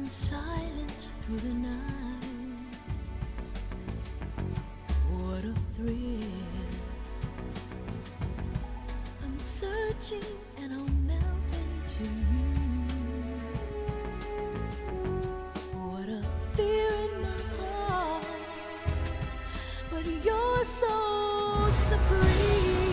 in silence through the night. What a thrill. I'm searching and I'll melt into you. What a fear in my heart, but you're so supreme.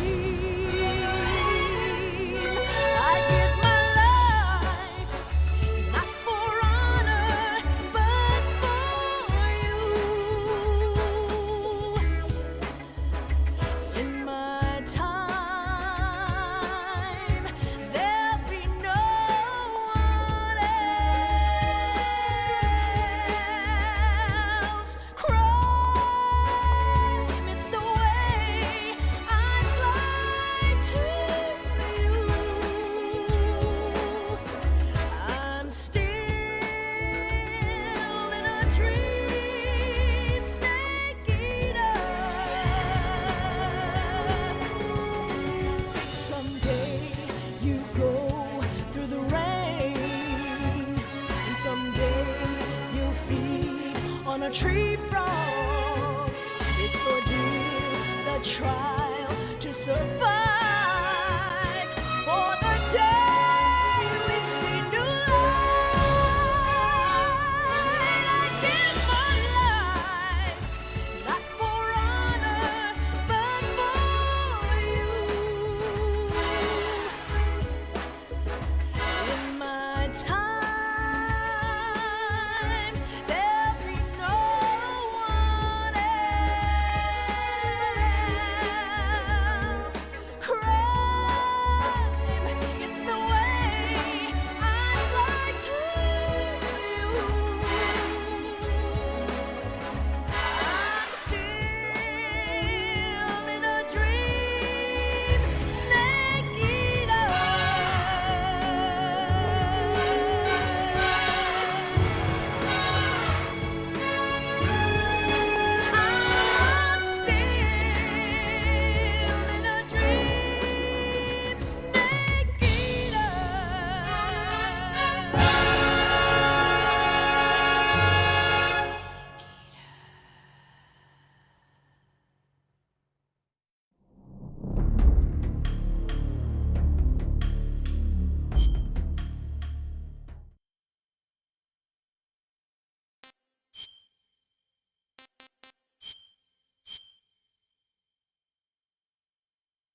A tree frog, it's ordeal, the trial to survive. For the day we see new light, I give my life, not for honor, but for you. In my time,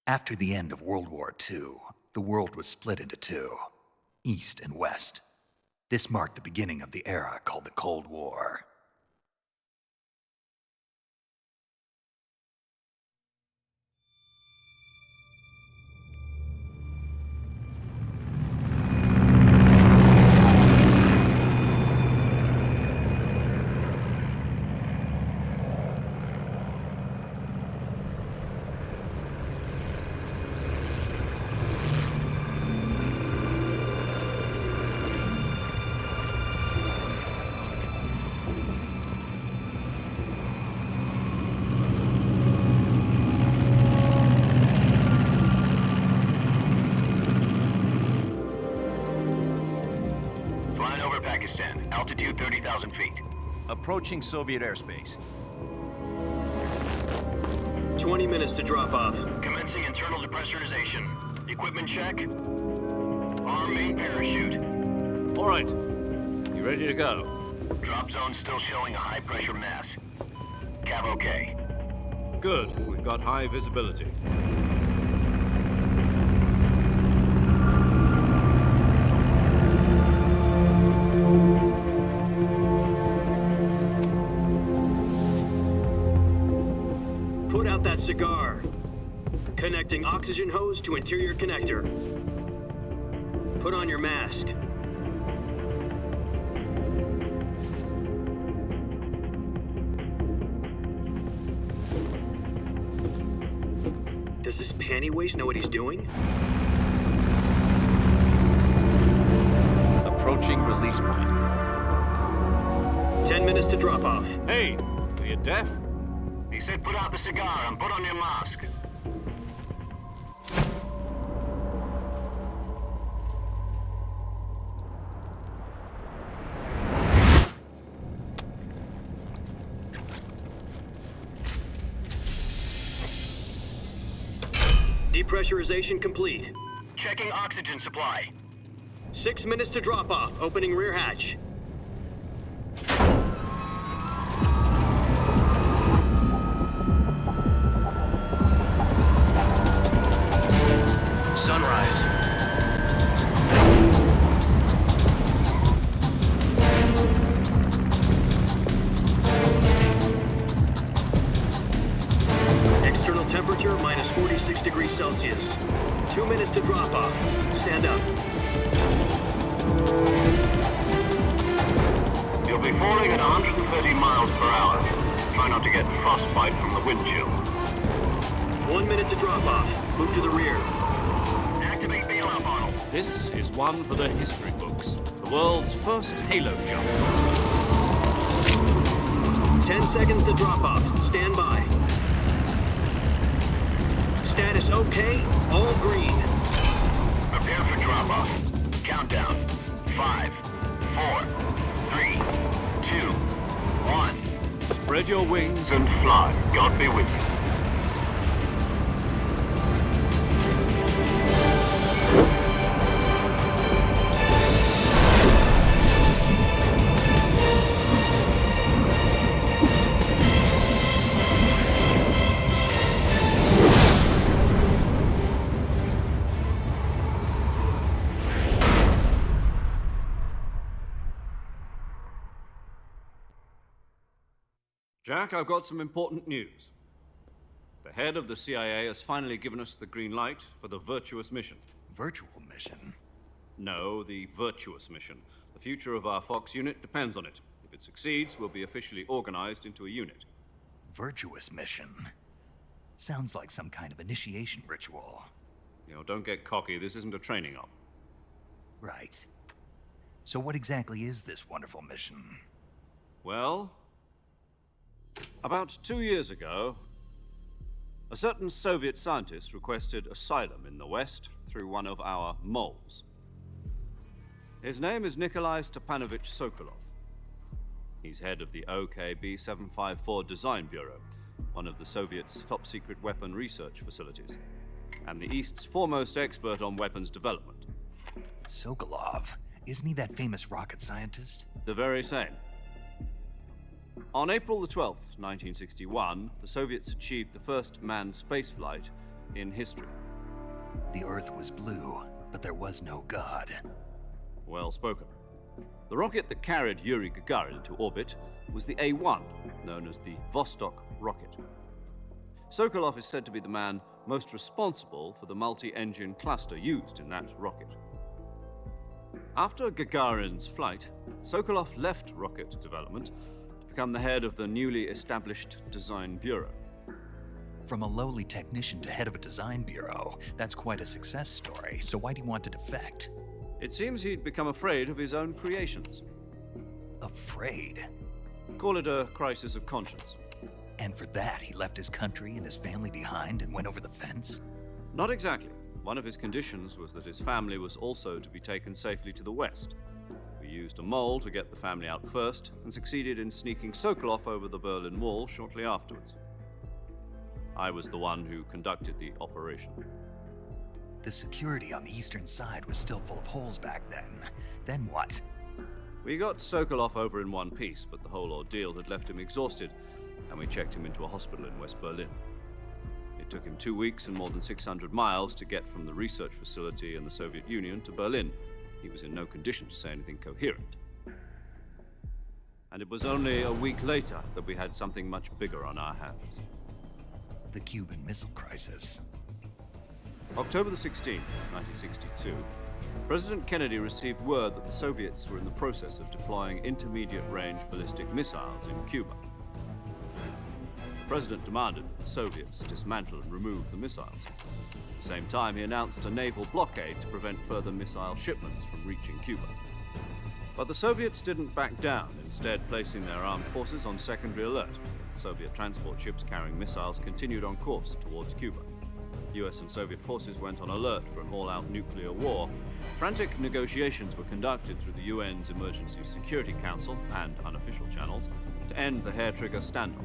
After the end of World War II, the world was split into two, East and West. This marked the beginning of the era called the Cold War. Altitude 30,000 feet. Approaching Soviet airspace. 20 minutes to drop off. Commencing internal depressurization. Equipment check. Arm main parachute. All right. You ready to go? Drop zone still showing a high pressure mass. Cav okay. Good. We've got high visibility. Put out that cigar. Connecting oxygen hose to interior connector. Put on your mask. Does this panty waste know what he's doing? Approaching release point. 10 minutes to drop off. Hey, are you deaf? He said put out the cigar and put on your mask. Depressurization complete. Checking oxygen supply. 6 minutes to drop off. Opening rear hatch. Sunrise. External temperature minus 46 degrees Celsius. 2 minutes to drop off. Stand up. You'll be falling at 130 miles per hour. Try not to get frostbite from the wind chill. 1 minute to drop off. Move to the rear. Activate bailout model. This is one for the history books. The world's first halo jump. 10 seconds to drop off. Stand by. Status okay. All green. Prepare for drop-off. Countdown. 5, 4, 3, 2, 1. Spread your wings And fly. God be with you. Jack, I've got some important news. The head of the CIA has finally given us the green light for the virtuous mission. Virtual mission? No, the virtuous mission. The future of our Fox unit depends on it. If it succeeds, we'll be officially organized into a unit. Virtuous mission? Sounds like some kind of initiation ritual. You know, don't get cocky. This isn't a training op. Right. So what exactly is this wonderful mission? Well, about 2 years ago, a certain Soviet scientist requested asylum in the West through one of our moles. His name is Nikolai Stepanovich Sokolov. He's head of the OKB 754 Design Bureau, one of the Soviets' top-secret weapon research facilities, and the East's foremost expert on weapons development. Sokolov? Isn't he that famous rocket scientist? The very same. On April the 12th, 1961, the Soviets achieved the first manned spaceflight in history. The Earth was blue, but there was no God. Well spoken. The rocket that carried Yuri Gagarin into orbit was the A-1, known as the Vostok rocket. Sokolov is said to be the man most responsible for the multi-engine cluster used in that rocket. After Gagarin's flight, Sokolov left rocket development to become the head of the newly established Design Bureau. From a lowly technician to head of a design bureau, that's quite a success story, so why do you want to defect? It seems he'd become afraid of his own creations. Afraid? Call it a crisis of conscience. And for that, he left his country and his family behind and went over the fence? Not exactly. One of his conditions was that his family was also to be taken safely to the West. We used a mole to get the family out first and succeeded in sneaking Sokolov over the Berlin Wall shortly afterwards. I was the one who conducted the operation. The security on the eastern side was still full of holes back then. Then what? We got Sokolov over in one piece, but the whole ordeal had left him exhausted, and we checked him into a hospital in West Berlin. It took him 2 weeks and more than 600 miles to get from the research facility in the Soviet Union to Berlin. He was in no condition to say anything coherent. And it was only a week later that we had something much bigger on our hands. The Cuban Missile Crisis. October the 16th, 1962, President Kennedy received word that the Soviets were in the process of deploying intermediate-range ballistic missiles in Cuba. The president demanded that the Soviets dismantle and remove the missiles. At the same time, he announced a naval blockade to prevent further missile shipments from reaching Cuba. But the Soviets didn't back down, instead placing their armed forces on secondary alert. Soviet transport ships carrying missiles continued on course towards Cuba. US and Soviet forces went on alert for an all-out nuclear war. Frantic negotiations were conducted through the UN's Emergency Security Council and unofficial channels to end the hair-trigger standoff.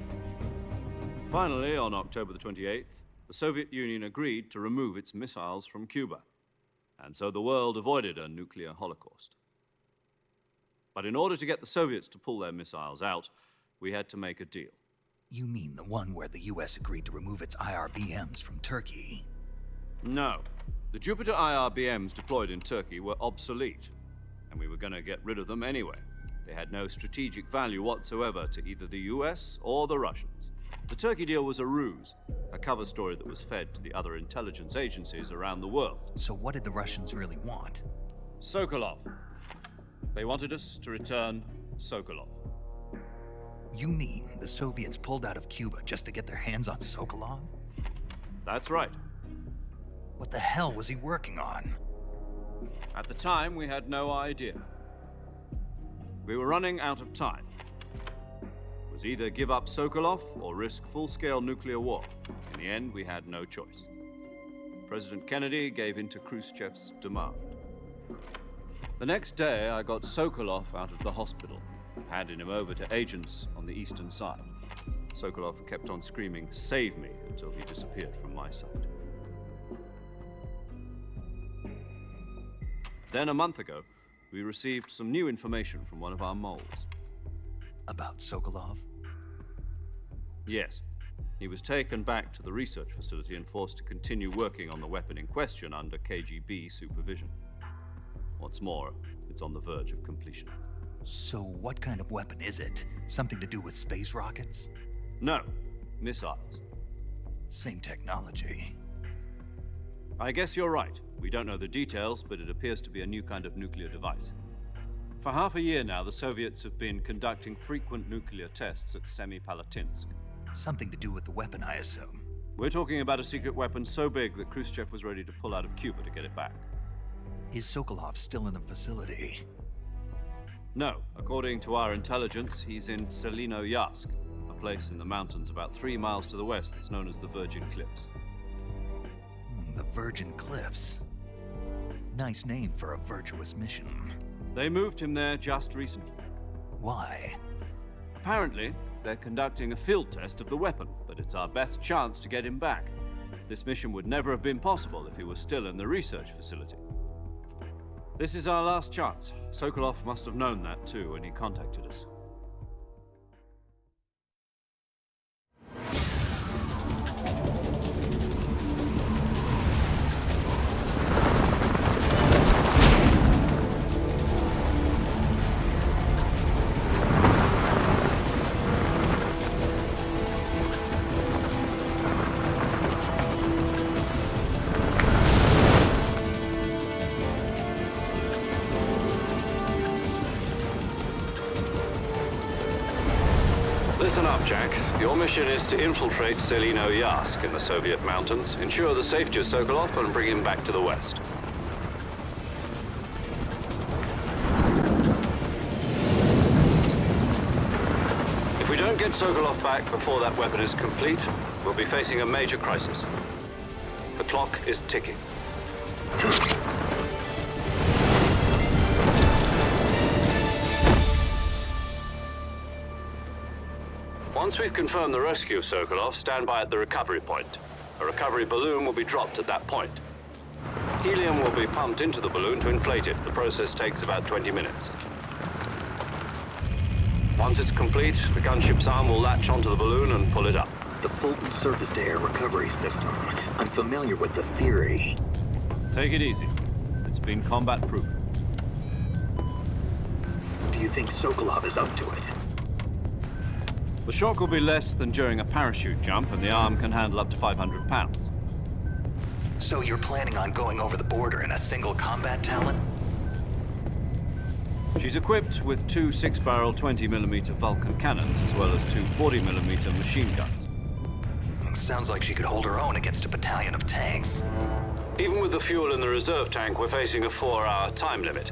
Finally, on October the 28th, the Soviet Union agreed to remove its missiles from Cuba, and so the world avoided a nuclear holocaust. But in order to get the Soviets to pull their missiles out, we had to make a deal. You mean the one where the US agreed to remove its IRBMs from Turkey? No. The Jupiter IRBMs deployed in Turkey were obsolete, and we were going to get rid of them anyway. They had no strategic value whatsoever to either the US or the Russians. The Turkey deal was a ruse, a cover story that was fed to the other intelligence agencies around the world. So what did the Russians really want? Sokolov. They wanted us to return Sokolov. You mean the Soviets pulled out of Cuba just to get their hands on Sokolov? That's right. What the hell was he working on? At the time, we had no idea. We were running out of time. It was either give up Sokolov or risk full-scale nuclear war. In the end, we had no choice. President Kennedy gave in to Khrushchev's demand. The next day, I got Sokolov out of the hospital, handing him over to agents on the eastern side. Sokolov kept on screaming, "Save me," until he disappeared from my sight. Then, a month ago, we received some new information from one of our moles. About Sokolov? Yes. He was taken back to the research facility and forced to continue working on the weapon in question under KGB supervision. What's more, it's on the verge of completion. So what kind of weapon is it? Something to do with space rockets? No, missiles. Same technology. I guess you're right. We don't know the details, but it appears to be a new kind of nuclear device. For half a year now, the Soviets have been conducting frequent nuclear tests at Semipalatinsk. Something to do with the weapon, I assume. We're talking about a secret weapon so big that Khrushchev was ready to pull out of Cuba to get it back. Is Sokolov still in the facility? No. According to our intelligence, he's in Selino-Yarsk, a place in the mountains about 3 miles to the west that's known as the Virgin Cliffs. The Virgin Cliffs. Nice name for a virtuous mission. They moved him there just recently. Why? Apparently, they're conducting a field test of the weapon, but it's our best chance to get him back. This mission would never have been possible if he was still in the research facility. This is our last chance. Sokolov must have known that too when he contacted us. Listen up, Jack. Your mission is to infiltrate Selino-Yarsk in the Soviet mountains, ensure the safety of Sokolov, and bring him back to the West. If we don't get Sokolov back before that weapon is complete, we'll be facing a major crisis. The clock is ticking. Once we've confirmed the rescue of Sokolov, stand by at the recovery point. A recovery balloon will be dropped at that point. Helium will be pumped into the balloon to inflate it. The process takes about 20 minutes. Once it's complete, the gunship's arm will latch onto the balloon and pull it up. The Fulton surface-to-air recovery system. I'm familiar with the theory. Take it easy. It's been combat-proven. Do you think Sokolov is up to it? The shock will be less than during a parachute jump, and the arm can handle up to 500 pounds. So you're planning on going over the border in a single combat talon? She's equipped with 2 6-barrel 20mm Vulcan cannons, as well as 2 40mm machine guns. Sounds like she could hold her own against a battalion of tanks. Even with the fuel in the reserve tank, we're facing a 4-hour time limit.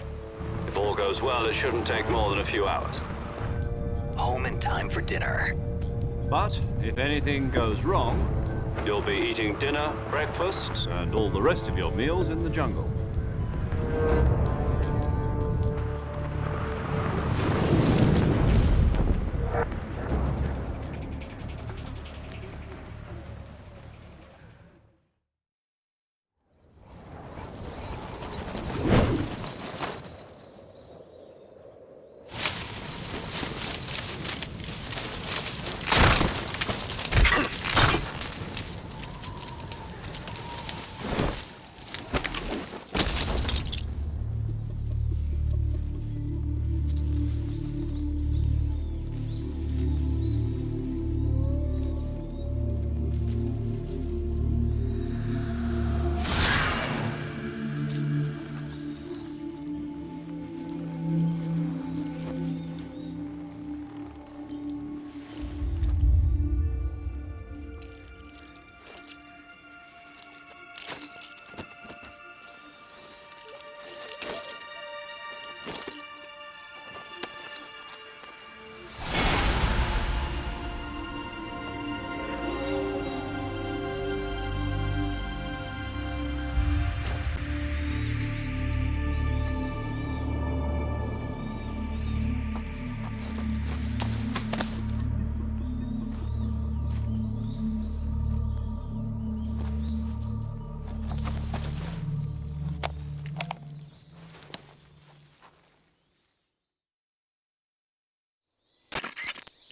If all goes well, it shouldn't take more than a few hours. Home in time for dinner. But if anything goes wrong, you'll be eating dinner, breakfast, and all the rest of your meals in the jungle.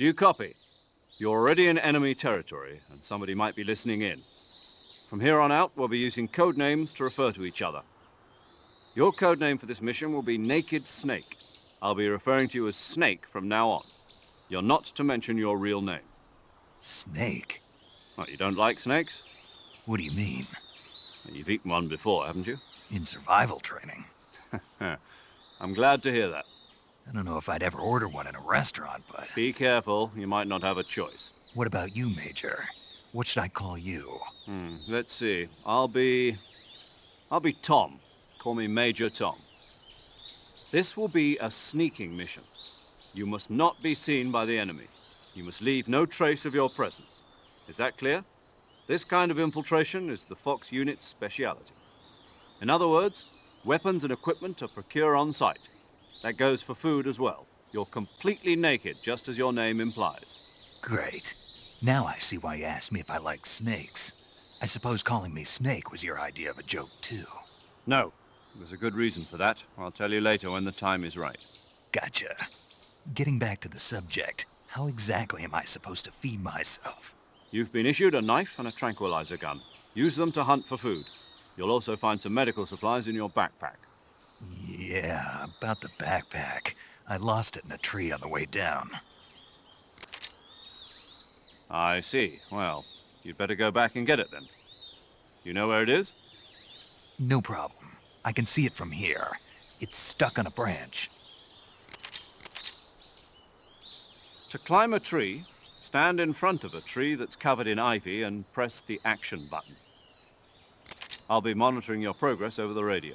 Do you copy? You're already in enemy territory, and somebody might be listening in. From here on out, we'll be using code names to refer to each other. Your code name for this mission will be Naked Snake. I'll be referring to you as Snake from now on. You're not to mention your real name. Snake? What, you don't like snakes? What do you mean? You've eaten one before, haven't you? In survival training? I'm glad to hear that. I don't know if I'd ever order one in a restaurant, but... Be careful, you might not have a choice. What about you, Major? What should I call you? Let's see. I'll be Tom. Call me Major Tom. This will be a sneaking mission. You must not be seen by the enemy. You must leave no trace of your presence. Is that clear? This kind of infiltration is the Fox unit's speciality. In other words, weapons and equipment are procured on site. That goes for food as well. You're completely naked, just as your name implies. Great. Now I see why you asked me if I like snakes. I suppose calling me Snake was your idea of a joke, too. No. There's a good reason for that. I'll tell you later when the time is right. Gotcha. Getting back to the subject, how exactly am I supposed to feed myself? You've been issued a knife and a tranquilizer gun. Use them to hunt for food. You'll also find some medical supplies in your backpack. Yeah, about the backpack. I lost it in a tree on the way down. I see. Well, you'd better go back and get it then. You know where it is? No problem. I can see it from here. It's stuck on a branch. To climb a tree, stand in front of a tree that's covered in ivy and press the action button. I'll be monitoring your progress over the radio.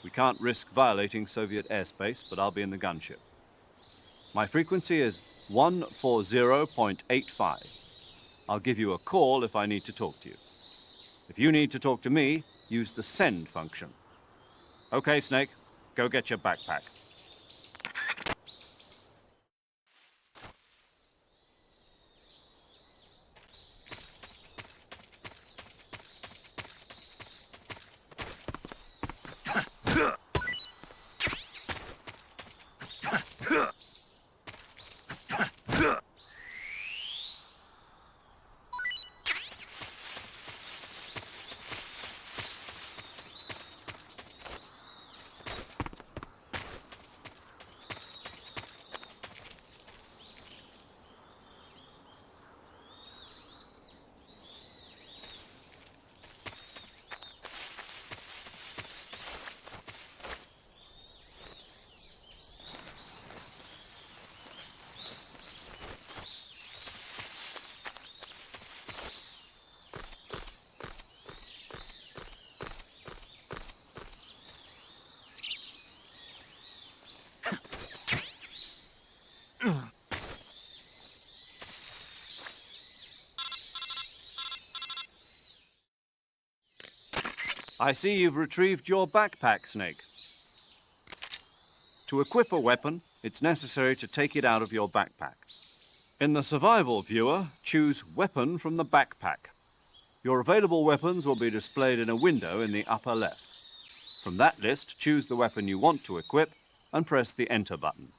We can't risk violating Soviet airspace, but I'll be in the gunship. My frequency is 140.85. I'll give you a call if I need to talk to you. If you need to talk to me, use the send function. Okay, Snake, go get your backpack. I see you've retrieved your backpack, Snake. To equip a weapon, it's necessary to take it out of your backpack. In the survival viewer, choose Weapon from the backpack. Your available weapons will be displayed in a window in the upper left. From that list, choose the weapon you want to equip and press the Enter button.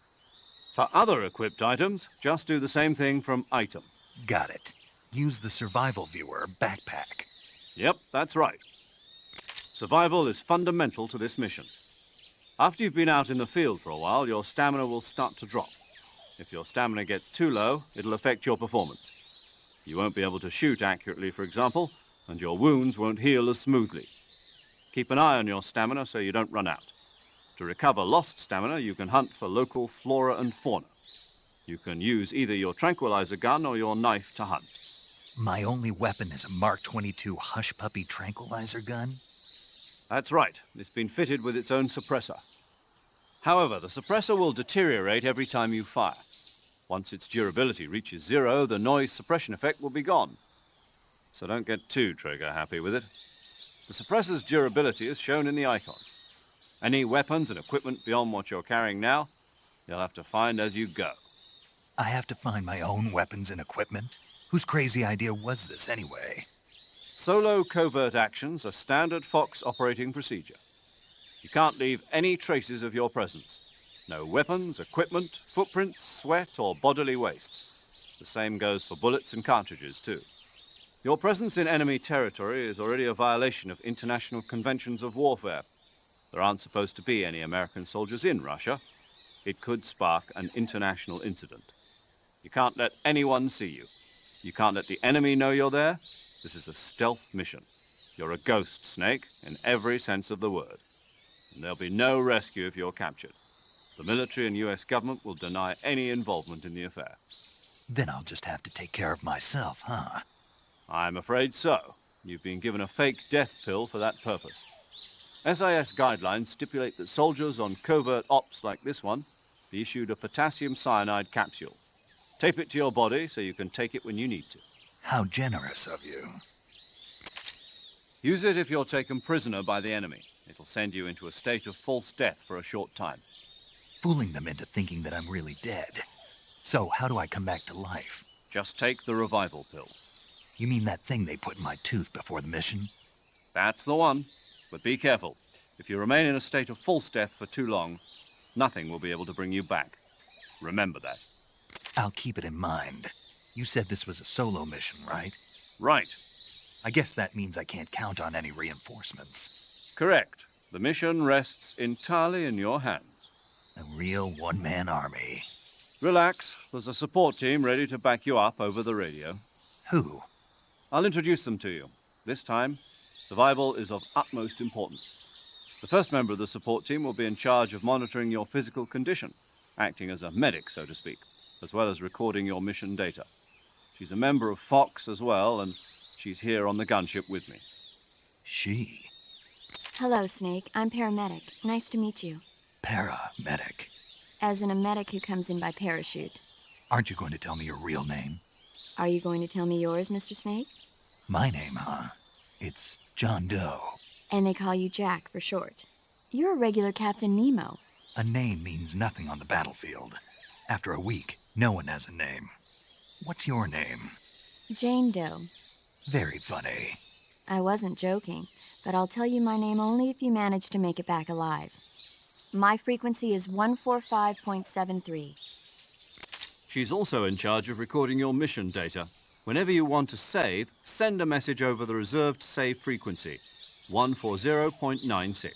For other equipped items, just do the same thing from Item. Got it. Use the survival viewer backpack. Yep, that's right. Survival is fundamental to this mission. After you've been out in the field for a while, your stamina will start to drop. If your stamina gets too low, it'll affect your performance. You won't be able to shoot accurately, for example, and your wounds won't heal as smoothly. Keep an eye on your stamina so you don't run out. To recover lost stamina, you can hunt for local flora and fauna. You can use either your tranquilizer gun or your knife to hunt. My only weapon is a Mark 22 Hush Puppy tranquilizer gun? That's right. It's been fitted with its own suppressor. However, the suppressor will deteriorate every time you fire. Once its durability reaches 0, the noise suppression effect will be gone. So don't get too trigger-happy with it. The suppressor's durability is shown in the icon. Any weapons and equipment beyond what you're carrying now, you'll have to find as you go. I have to find my own weapons and equipment? Whose crazy idea was this, anyway? Solo covert actions are standard Fox operating procedure. You can't leave any traces of your presence. No weapons, equipment, footprints, sweat, or bodily waste. The same goes for bullets and cartridges, too. Your presence in enemy territory is already a violation of international conventions of warfare. There aren't supposed to be any American soldiers in Russia. It could spark an international incident. You can't let anyone see you. You can't let the enemy know you're there. This is a stealth mission. You're a ghost, Snake, in every sense of the word. And there'll be no rescue if you're captured. The military and US government will deny any involvement in the affair. Then I'll just have to take care of myself, huh? I'm afraid so. You've been given a fake death pill for that purpose. SIS guidelines stipulate that soldiers on covert ops like this one be issued a potassium cyanide capsule. Tape it to your body so you can take it when you need to. How generous of you. Use it if you're taken prisoner by the enemy. It'll send you into a state of false death for a short time. Fooling them into thinking that I'm really dead. So how do I come back to life? Just take the revival pill. You mean that thing they put in my tooth before the mission? That's the one. But be careful. If you remain in a state of false death for too long, nothing will be able to bring you back. Remember that. I'll keep it in mind. You said this was a solo mission, right? Right. I guess that means I can't count on any reinforcements. Correct. The mission rests entirely in your hands. A real one-man army. Relax. There's a support team ready to back you up over the radio. Who? I'll introduce them to you. This time, survival is of utmost importance. The first member of the support team will be in charge of monitoring your physical condition, acting as a medic, so to speak, as well as recording your mission data. She's a member of Fox as well, and she's here on the gunship with me. She? Hello, Snake. I'm paramedic. Nice to meet you. Paramedic. As in a medic who comes in by parachute. Aren't you going to tell me your real name? Are you going to tell me yours, Mr. Snake? My name, huh? It's John Doe. And they call you Jack for short. You're a regular Captain Nemo. A name means nothing on the battlefield. After a week, no one has a name. What's your name? Jane Doe. Very funny. I wasn't joking, but I'll tell you my name only if you manage to make it back alive. My frequency is 145.73. She's also in charge of recording your mission data. Whenever you want to save, send a message over the reserved save frequency, 140.96.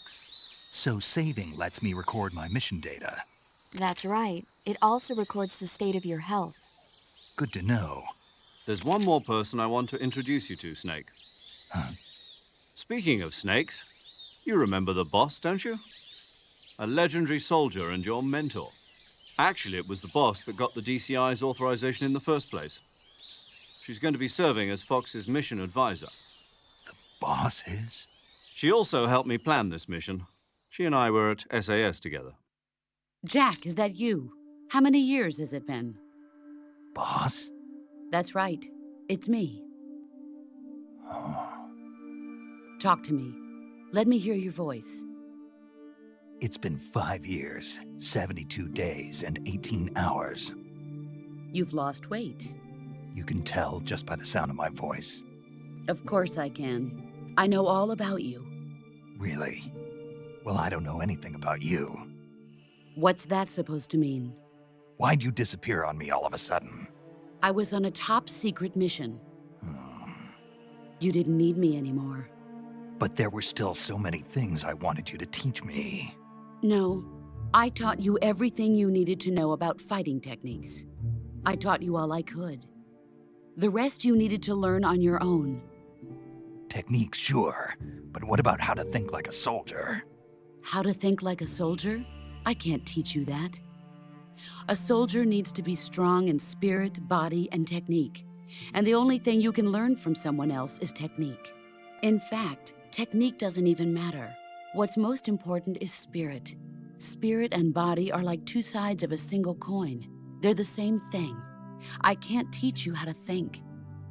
So saving lets me record my mission data. That's right. It also records the state of your health. Good to know. There's one more person I want to introduce you to, Snake. Huh? Speaking of snakes, you remember the boss, don't you? A legendary soldier and your mentor. Actually, it was the boss that got the DCI's authorization in the first place. She's going to be serving as Fox's mission advisor. The boss is? She also helped me plan this mission. She and I were at SAS together. Jack, is that you? How many years has it been? Boss? That's right. It's me. Oh. Talk to me. Let me hear your voice. It's been 5 years, 72 days, and 18 hours. You've lost weight. You can tell just by the sound of my voice. Of course I can. I know all about you. Really? Well, I don't know anything about you. What's that supposed to mean? Why'd you disappear on me all of a sudden? I was on a top-secret mission. You didn't need me anymore. But there were still so many things I wanted you to teach me. No, I taught you everything you needed to know about fighting techniques. I taught you all I could. The rest you needed to learn on your own. Techniques, sure. But what about how to think like a soldier? How to think like a soldier? I can't teach you that. A soldier needs to be strong in spirit, body, and technique. And the only thing you can learn from someone else is technique. In fact, technique doesn't even matter. What's most important is spirit. Spirit and body are like two sides of a single coin. They're the same thing. I can't teach you how to think.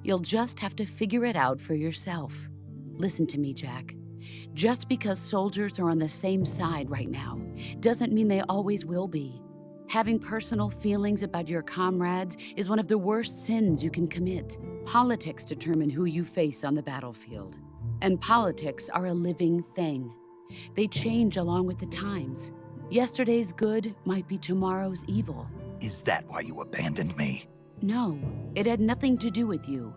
You'll just have to figure it out for yourself. Listen to me, Jack. Just because soldiers are on the same side right now doesn't mean they always will be. Having personal feelings about your comrades is one of the worst sins you can commit. Politics determine who you face on the battlefield. And politics are a living thing. They change along with the times. Yesterday's good might be tomorrow's evil. Is that why you abandoned me? No, it had nothing to do with you.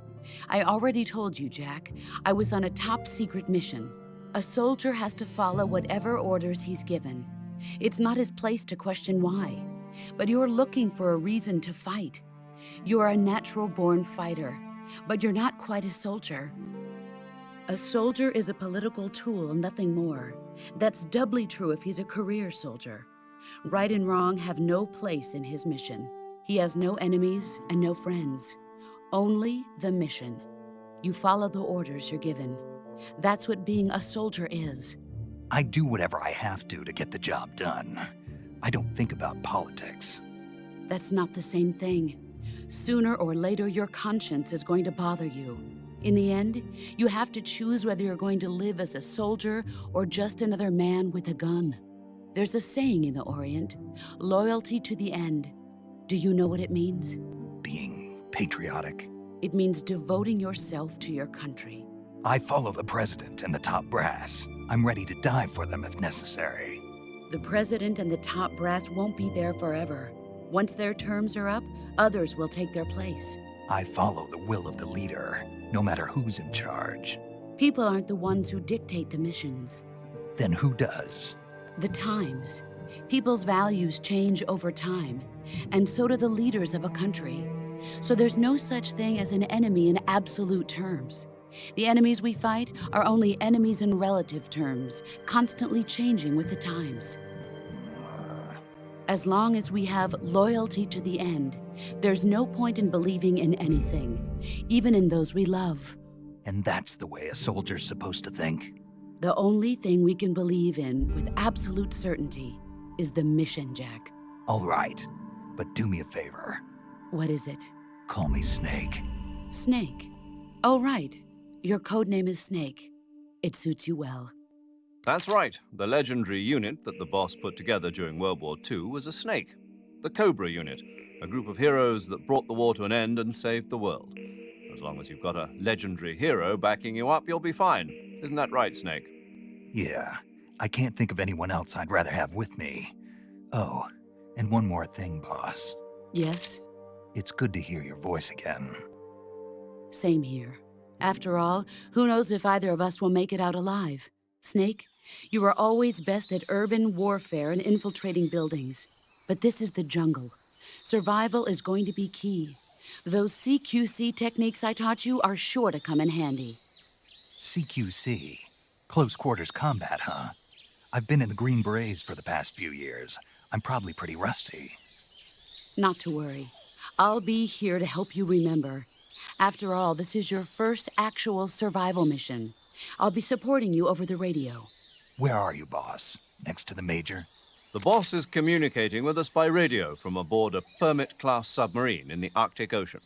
I already told you, Jack. I was on a top-secret mission. A soldier has to follow whatever orders he's given. It's not his place to question why. But you're looking for a reason to fight. You're a natural-born fighter, but you're not quite a soldier. A soldier is a political tool, nothing more. That's doubly true if he's a career soldier. Right and wrong have no place in his mission. He has no enemies and no friends. Only the mission. You follow the orders you're given. That's what being a soldier is. I do whatever I have to get the job done. I don't think about politics. That's not the same thing. Sooner or later, your conscience is going to bother you. In the end, you have to choose whether you're going to live as a soldier or just another man with a gun. There's a saying in the Orient, loyalty to the end. Do you know what it means? Being patriotic. It means devoting yourself to your country. I follow the president and the top brass. I'm ready to die for them if necessary. The president and the top brass won't be there forever. Once their terms are up, others will take their place. I follow the will of the leader, no matter who's in charge. People aren't the ones who dictate the missions. Then who does? The times. People's values change over time, and so do the leaders of a country. So there's no such thing as an enemy in absolute terms. The enemies we fight are only enemies in relative terms, constantly changing with the times. As long as we have loyalty to the end, there's no point in believing in anything, even in those we love. And that's the way a soldier's supposed to think? The only thing we can believe in with absolute certainty is the mission, Jack. All right, but do me a favor. What is it? Call me Snake. Snake. Oh, right. Your codename is Snake. It suits you well. That's right. The legendary unit that the boss put together during World War II was a snake. The Cobra unit, a group of heroes that brought the war to an end and saved the world. As long as you've got a legendary hero backing you up, you'll be fine. Isn't that right, Snake? Yeah, I can't think of anyone else I'd rather have with me. Oh, and one more thing, boss. Yes? It's good to hear your voice again. Same here. After all, who knows if either of us will make it out alive? Snake, you are always best at urban warfare and infiltrating buildings. But this is the jungle. Survival is going to be key. Those CQC techniques I taught you are sure to come in handy. CQC? Close quarters combat, huh? I've been in the Green Berets for the past few years. I'm probably pretty rusty. Not to worry. I'll be here to help you remember. After all, this is your first actual survival mission. I'll be supporting you over the radio. Where are you, boss? Next to the Major? The boss is communicating with us by radio from aboard a Permit-class submarine in the Arctic Ocean.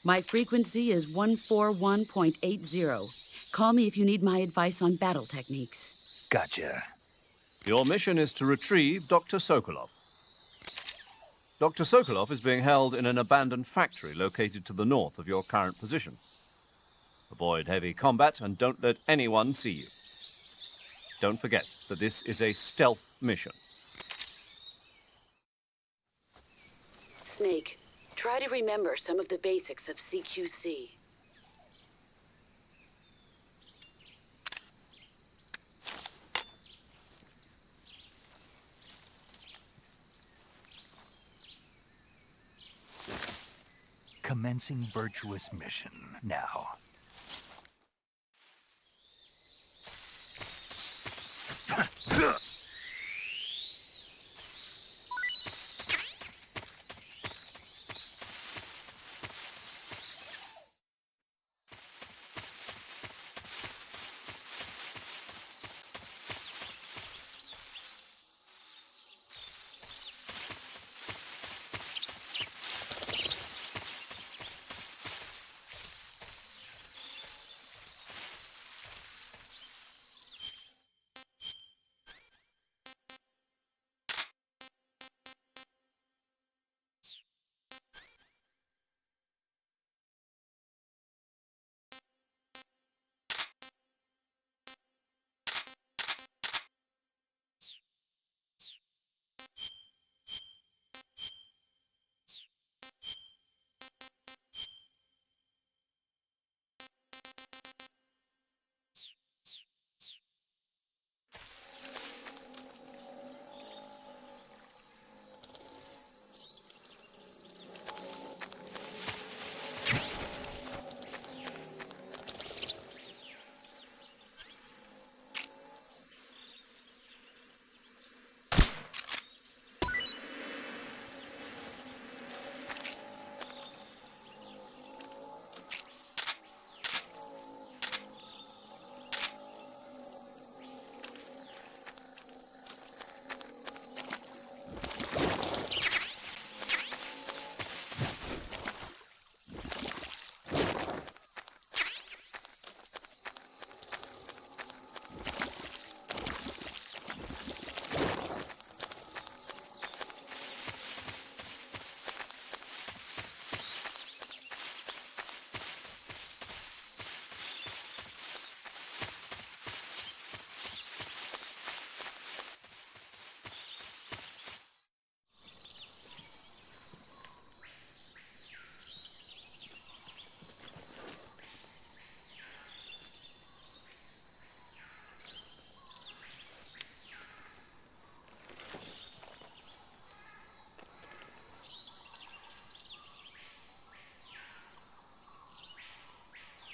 My frequency is 141.80. Call me if you need my advice on battle techniques. Gotcha. Your mission is to retrieve Dr. Sokolov. Dr. Sokolov is being held in an abandoned factory located to the north of your current position. Avoid heavy combat and don't let anyone see you. Don't forget that this is a stealth mission. Snake, try to remember some of the basics of CQC. Commencing virtuous mission now.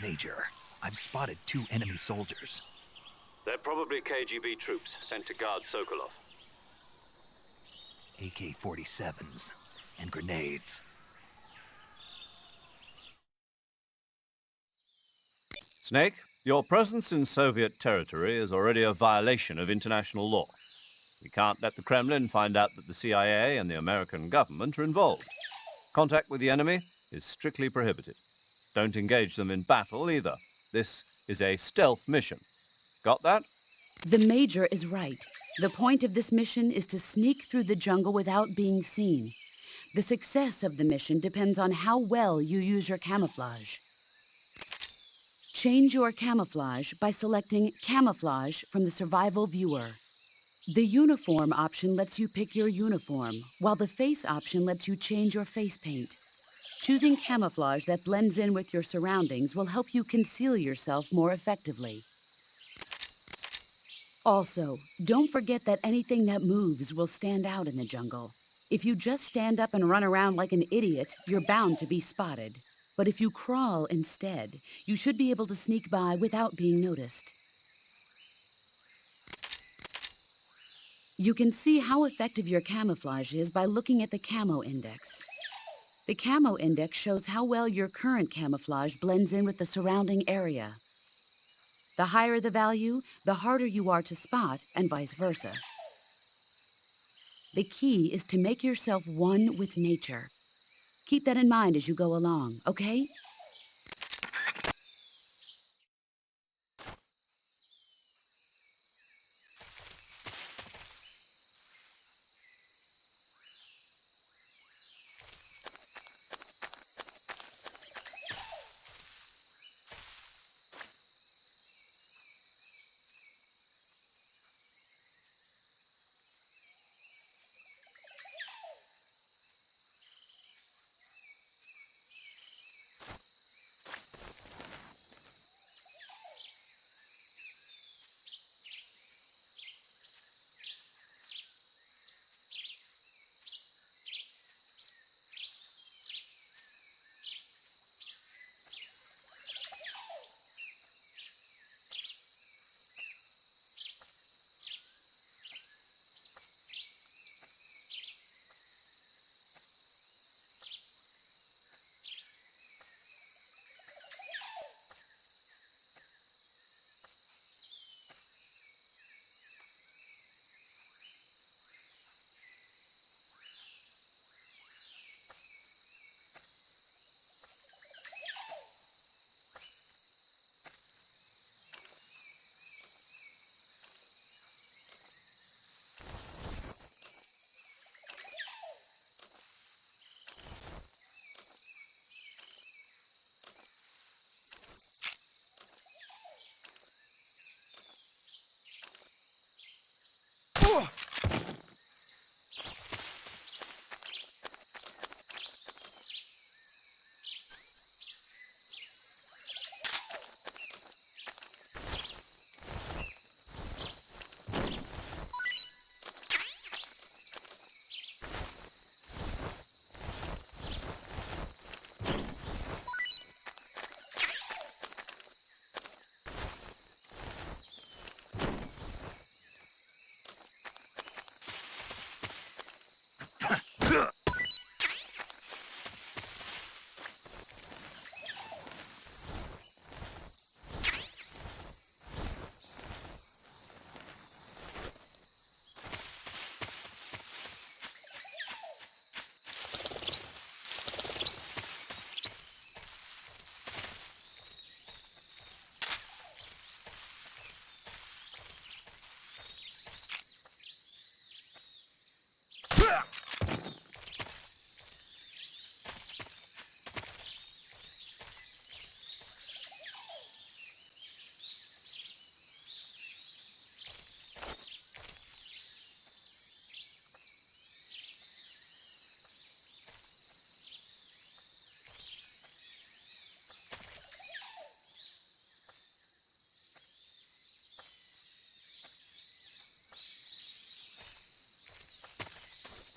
Major. I've spotted 2 enemy soldiers. They're probably KGB troops sent to guard Sokolov. AK-47s and grenades. Snake, your presence in Soviet territory is already a violation of international law. We can't let the Kremlin find out that the CIA and the American government are involved. Contact with the enemy is strictly prohibited. Don't engage them in battle either. This is a stealth mission. Got that? The Major is right. The point of this mission is to sneak through the jungle without being seen. The success of the mission depends on how well you use your camouflage. Change your camouflage by selecting Camouflage from the Survival Viewer. The Uniform option lets you pick your uniform, while the Face option lets you change your face paint. Choosing camouflage that blends in with your surroundings will help you conceal yourself more effectively. Also, don't forget that anything that moves will stand out in the jungle. If you just stand up and run around like an idiot, you're bound to be spotted. But if you crawl instead, you should be able to sneak by without being noticed. You can see how effective your camouflage is by looking at the Camo Index. The Camo Index shows how well your current camouflage blends in with the surrounding area. The higher the value, the harder you are to spot, and vice versa. The key is to make yourself one with nature. Keep that in mind as you go along, okay?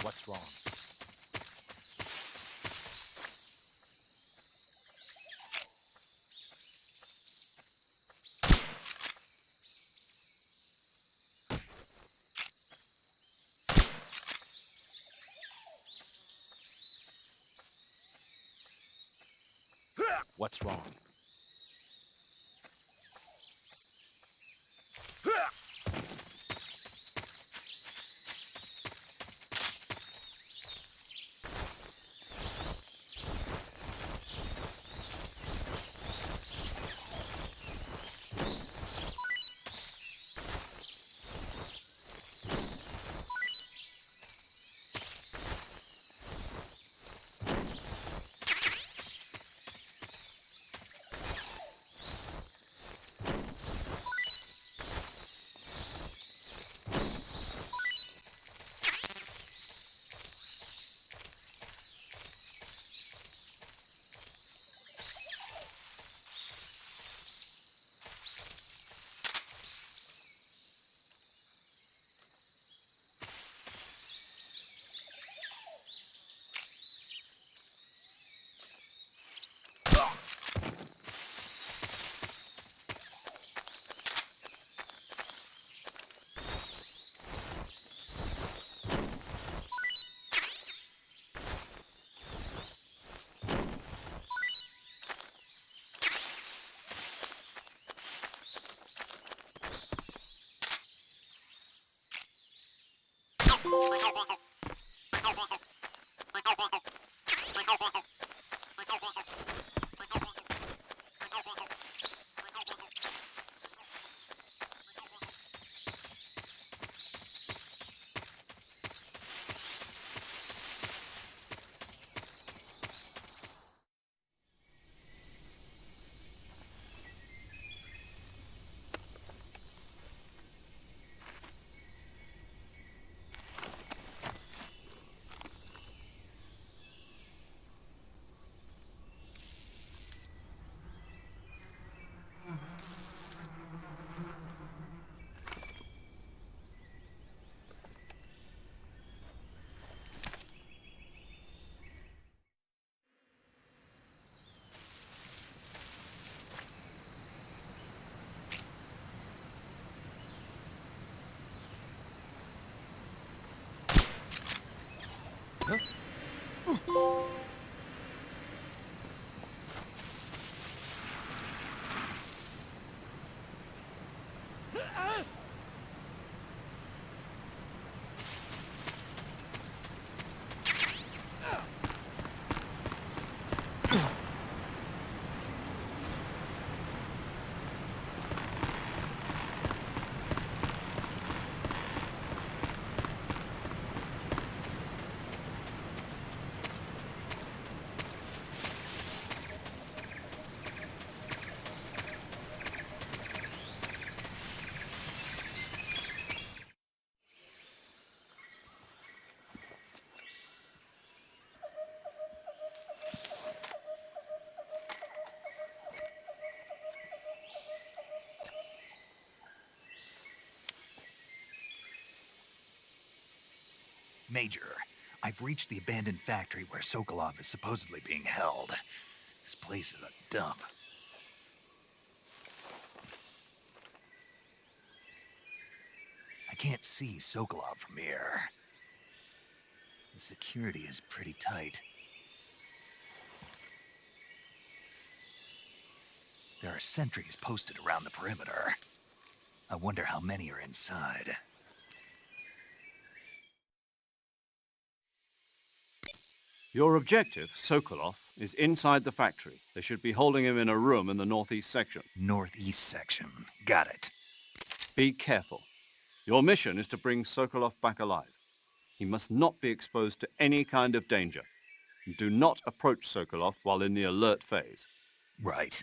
What's wrong? What's wrong? Major, I've reached the abandoned factory where Sokolov is supposedly being held. This place is a dump. I can't see Sokolov from here. The security is pretty tight. There are sentries posted around the perimeter. I wonder how many are inside. Your objective, Sokolov, is inside the factory. They should be holding him in a room in the northeast section. Northeast section. Got it. Be careful. Your mission is to bring Sokolov back alive. He must not be exposed to any kind of danger. And do not approach Sokolov while in the alert phase. Right.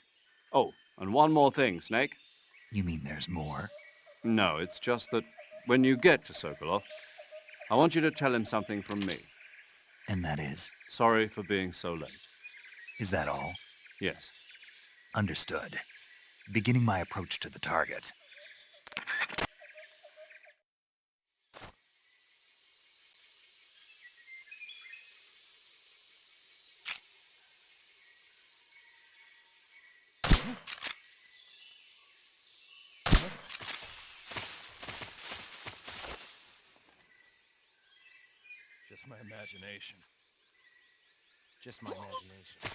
Oh, and one more thing, Snake. You mean there's more? No, it's just that when you get to Sokolov, I want you to tell him something from me. And that is? Sorry for being so late. Is that all? Yes. Understood. Beginning my approach to the target. Just my imagination. Just my imagination.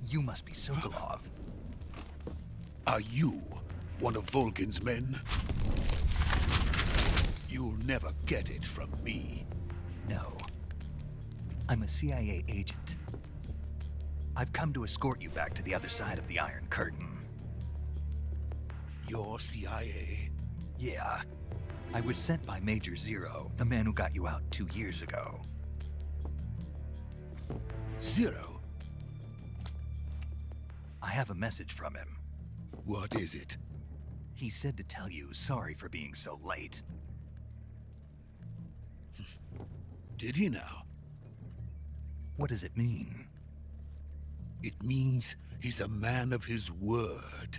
You must be Sokolov. Are you one of Volgin's men? You'll never get it from me. No. I'm a CIA agent. I've come to escort you back to the other side of the Iron Curtain. You're CIA? Yeah. I was sent by Major Zero, the man who got you out 2 years ago. Zero? I have a message from him. What is it? He said to tell you sorry for being so late. Did he now? What does it mean? It means he's a man of his word.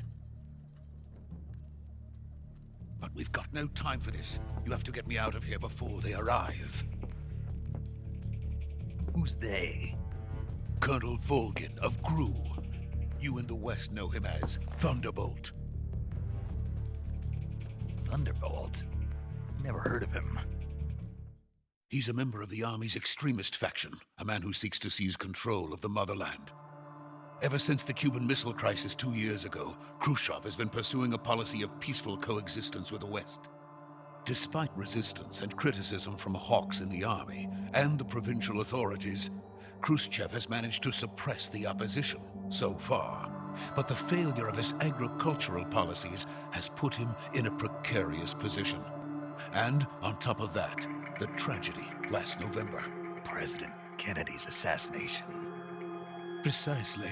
But we've got no time for this. You have to get me out of here before they arrive. Who's they? Colonel Volgin of GRU. You in the West know him as Thunderbolt. Thunderbolt? Never heard of him. He's a member of the Army's extremist faction, a man who seeks to seize control of the motherland. Ever since the Cuban Missile Crisis 2 years ago, Khrushchev has been pursuing a policy of peaceful coexistence with the West. Despite resistance and criticism from hawks in the army and the provincial authorities, Khrushchev has managed to suppress the opposition so far. But the failure of his agricultural policies has put him in a precarious position. And on top of that, the tragedy last November. President Kennedy's assassination. Precisely.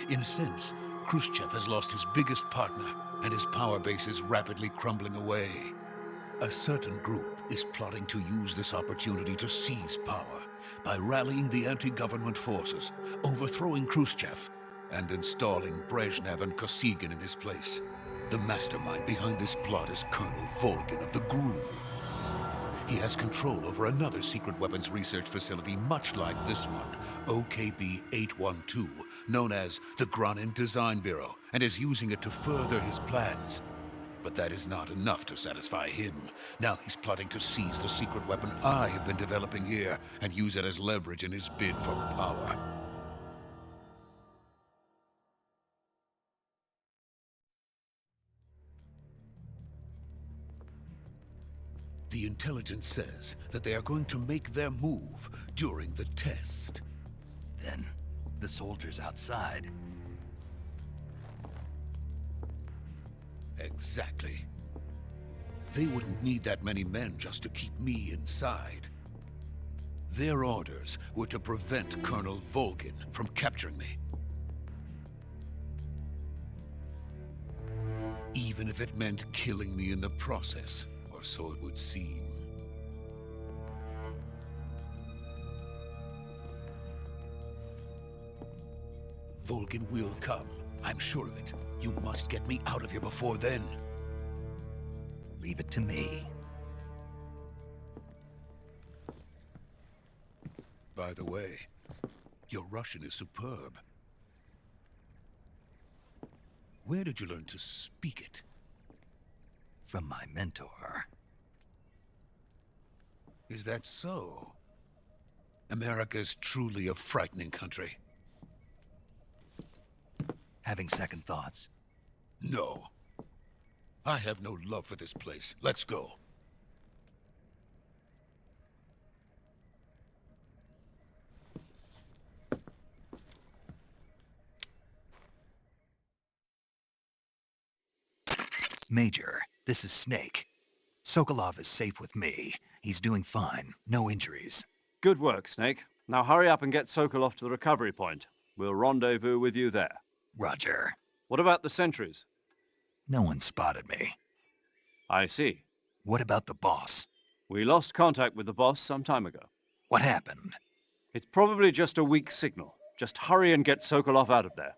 In a sense, Khrushchev has lost his biggest partner, and his power base is rapidly crumbling away. A certain group is plotting to use this opportunity to seize power by rallying the anti-government forces, overthrowing Khrushchev, and installing Brezhnev and Kosygin in his place. The mastermind behind this plot is Colonel Volgin of the GRU. He has control over another secret weapons research facility much like this one, OKB-812, known as the Granin Design Bureau, and is using it to further his plans. But that is not enough to satisfy him. Now he's plotting to seize the secret weapon I have been developing here and use it as leverage in his bid for power. The intelligence says that they are going to make their move during the test. Then, the soldiers outside. Exactly. They wouldn't need that many men just to keep me inside. Their orders were to prevent Colonel Volgin from capturing me. Even if it meant killing me in the process, or so it would seem. Volgin will come. I'm sure of it. You must get me out of here before then. Leave it to me. By the way, your Russian is superb. Where did you learn to speak it? From my mentor. Is that so? America is truly a frightening country. Having second thoughts? No. I have no love for this place. Let's go. Major, this is Snake. Sokolov is safe with me. He's doing fine. No injuries. Good work, Snake. Now hurry up and get Sokolov to the recovery point. We'll rendezvous with you there. Roger. What about the sentries? No one spotted me. I see. What about the boss? We lost contact with the boss some time ago. What happened? It's probably just a weak signal. Just hurry and get Sokolov out of there.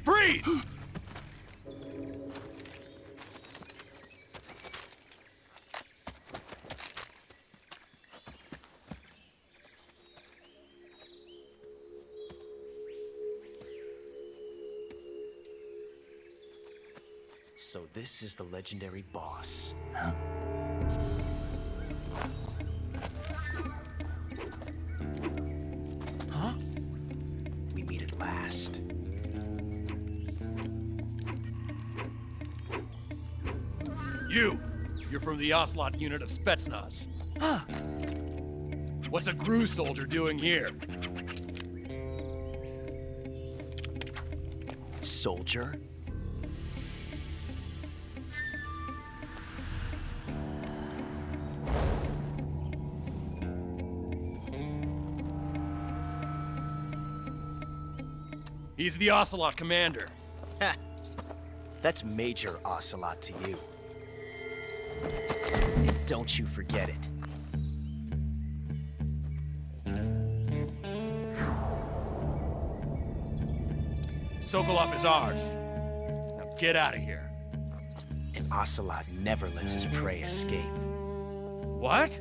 Freeze! So this is the legendary boss. Huh? Huh? We meet at last. You're from the Ocelot unit of Spetsnaz. Huh. What's a GRU soldier doing here? Soldier? He's the Ocelot commander. Ha! That's Major Ocelot to you. And don't you forget it. Sokolov is ours. Now get out of here. And Ocelot never lets his prey escape. What?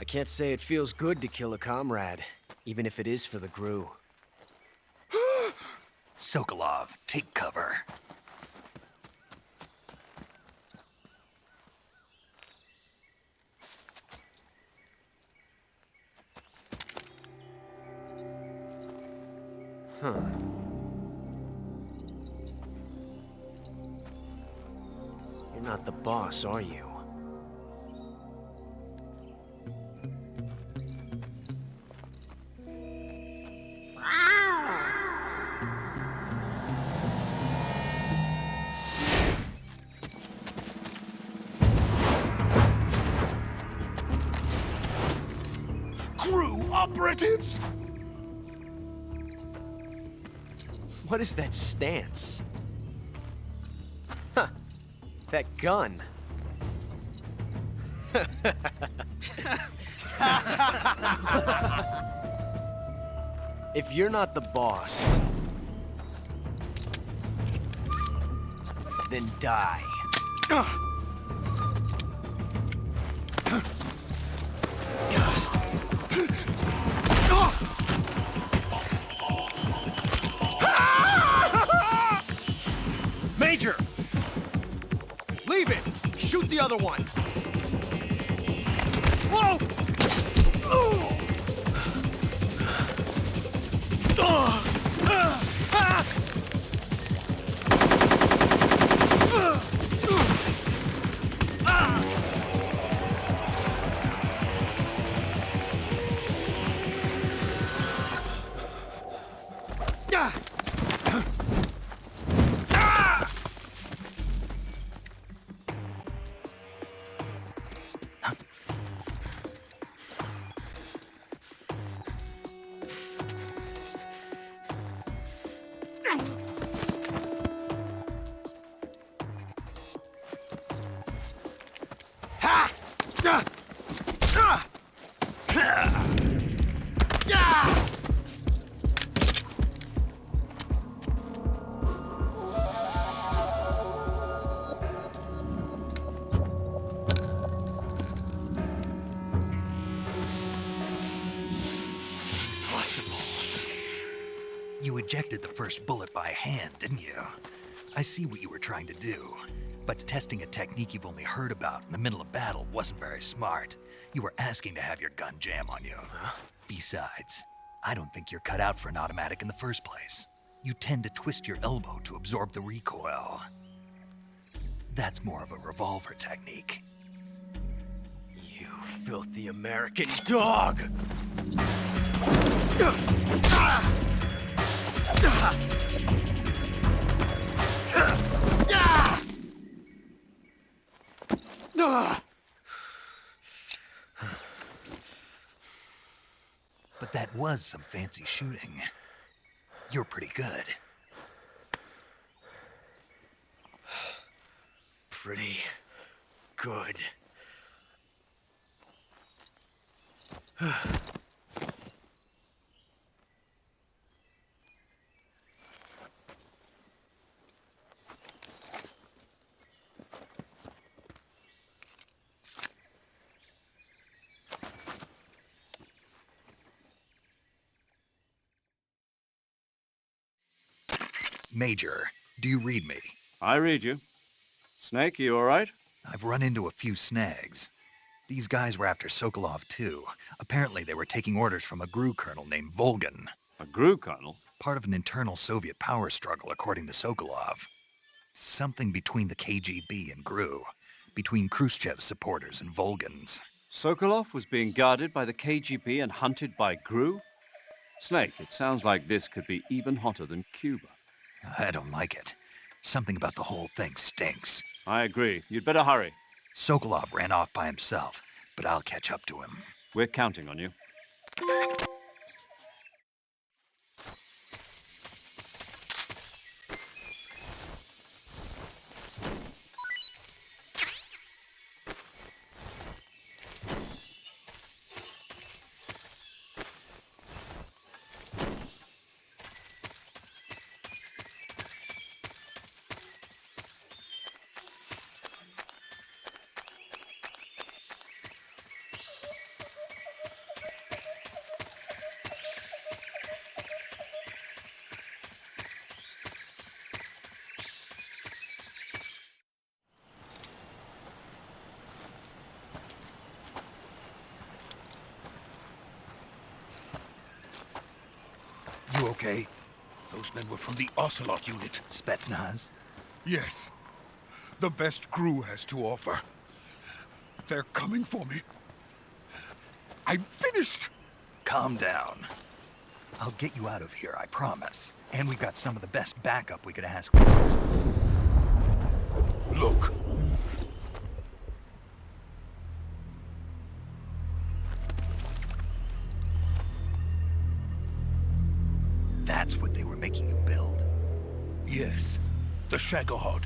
I can't say it feels good to kill a comrade, even if it is for the GRU. Sokolov, take cover. Huh. You're not the boss, are you? GRU operatives! What is that stance? Huh. That gun. If you're not the boss, then die. Major! Leave it! Shoot the other one! Whoa! You ejected the first bullet by hand, didn't you? I see what you were trying to do. But testing a technique you've only heard about in the middle of battle wasn't very smart. You were asking to have your gun jam on you. Besides, I don't think you're cut out for an automatic in the first place. You tend to twist your elbow to absorb the recoil. That's more of a revolver technique. You filthy American dog! But that was some fancy shooting. You're pretty good. Pretty good. Major, do you read me? I read you. Snake, you all right? I've run into a few snags. These guys were after Sokolov, too. Apparently they were taking orders from a GRU colonel named Volgan. A GRU colonel? Part of an internal Soviet power struggle, according to Sokolov. Something between the KGB and GRU. Between Khrushchev's supporters and Volgan's. Sokolov was being guarded by the KGB and hunted by GRU? Snake, it sounds like this could be even hotter than Cuba. I don't like it. Something about the whole thing stinks. I agree. You'd better hurry. Sokolov ran off by himself, but I'll catch up to him. We're counting on you. You okay? Those men were from the Ocelot unit. Spetsnaz? Yes. The best GRU has to offer. They're coming for me. I'm finished! Calm down. I'll get you out of here, I promise. And we've got some of the best backup we could ask for. Look. That's what they were making you build? Yes. The Shagohod.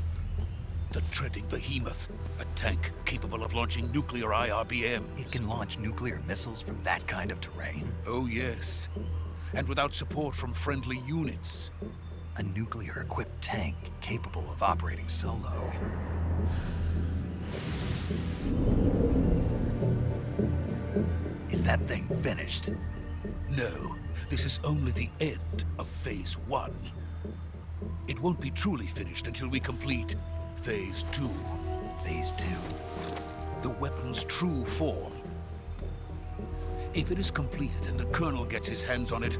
The treading behemoth. A tank capable of launching nuclear IRBMs. It can launch nuclear missiles from that kind of terrain? Oh, yes. And without support from friendly units. A nuclear-equipped tank capable of operating solo. Is that thing finished? No. This is only the end of Phase 1. It won't be truly finished until we complete Phase 2. Phase 2? The weapon's true form. If it is completed and the Colonel gets his hands on it,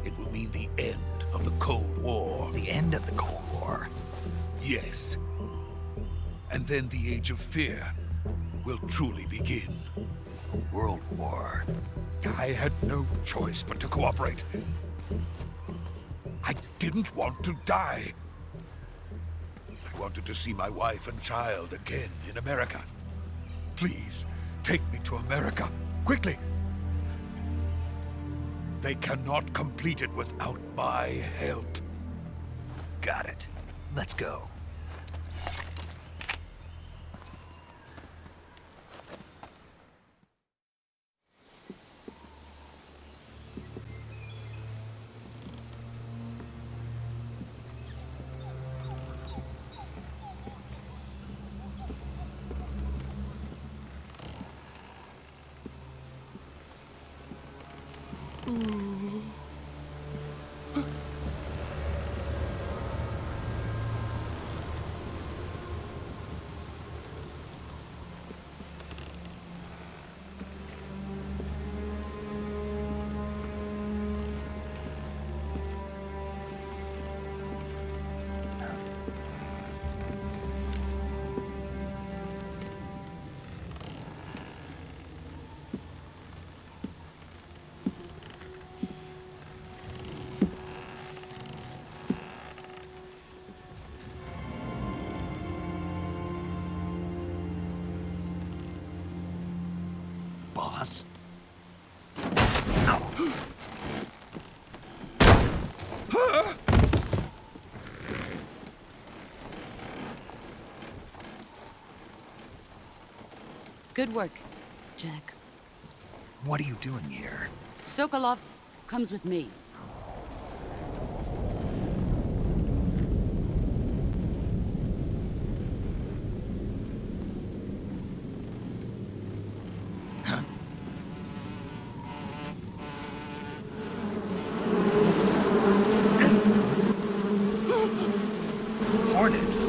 it will mean the end of the Cold War. The end of the Cold War? Yes. And then the Age of Fear will truly begin. A world war. I had no choice but to cooperate. I didn't want to die. I wanted to see my wife and child again in America. Please, take me to America, quickly. They cannot complete it without my help. Got it. Let's go. boss. Good work, Jack. What are you doing here? Sokolov comes with me. Hornets.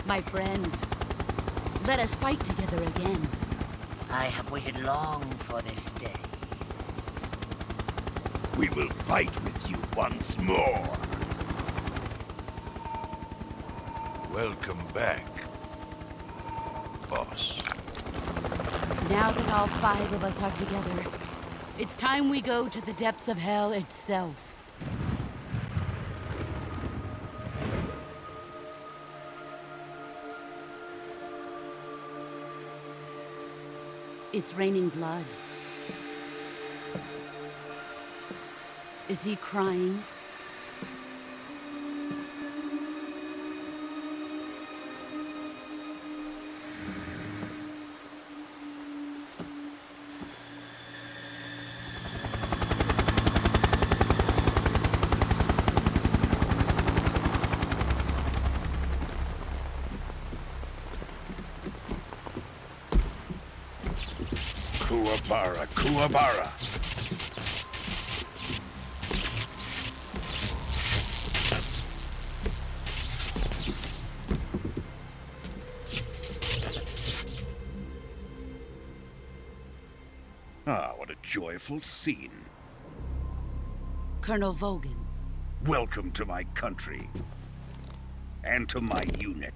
My friends, let us fight together again. I have waited long for this day. We will fight with you once more. Welcome back, boss. Now that all 5 of us are together, it's time we go to the depths of hell itself. It's raining blood. Is he crying? Kuwabara, Kuwabara. Ah, what a joyful scene. Colonel Vogan. Welcome to my country. And to my unit.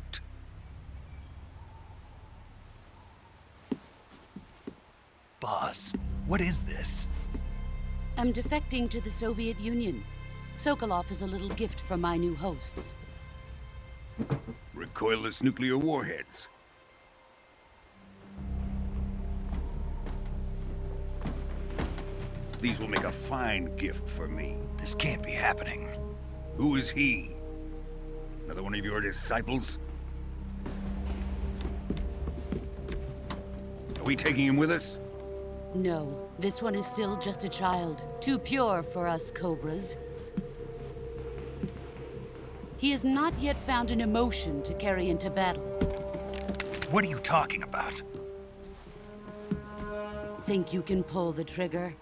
Boss, what is this? I'm defecting to the Soviet Union. Sokolov is a little gift from my new hosts. Recoilless nuclear warheads. These will make a fine gift for me. This can't be happening. Who is he? Another one of your disciples? Are we taking him with us? No, this one is still just a child. Too pure for us Cobras. He has not yet found an emotion to carry into battle. What are you talking about? Think you can pull the trigger?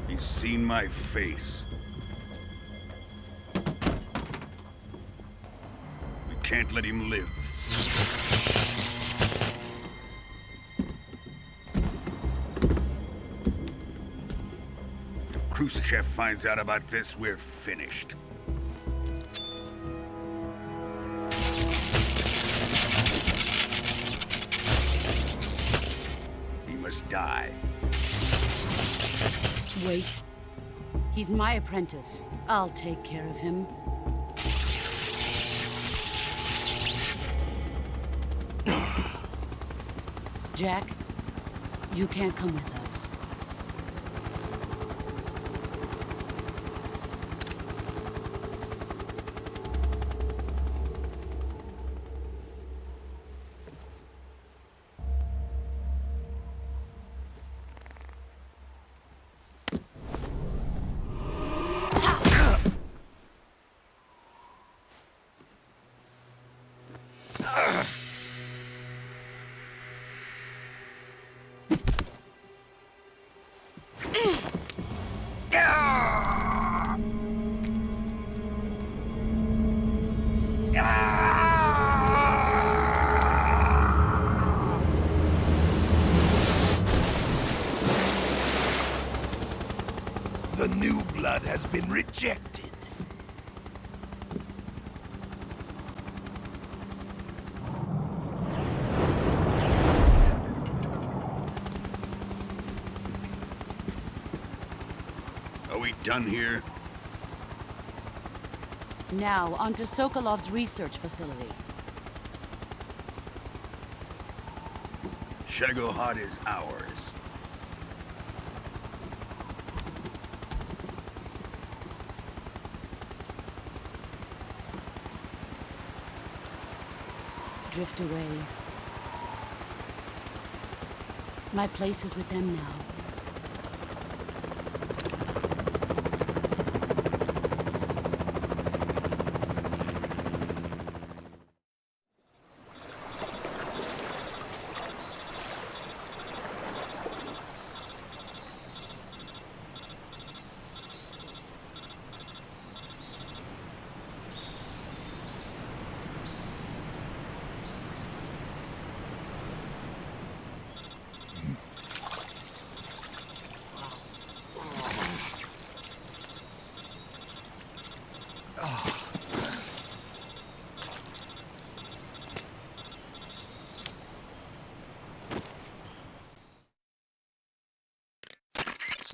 He's seen my face. We can't let him live. If Khrushchev finds out about this, we're finished. He must die. Wait. He's my apprentice. I'll take care of him. Jack, you can't come with us. The new blood has been rejected. Are we done here? Now, onto Sokolov's research facility. Shagohod is ours. Drift away. My place is with them now.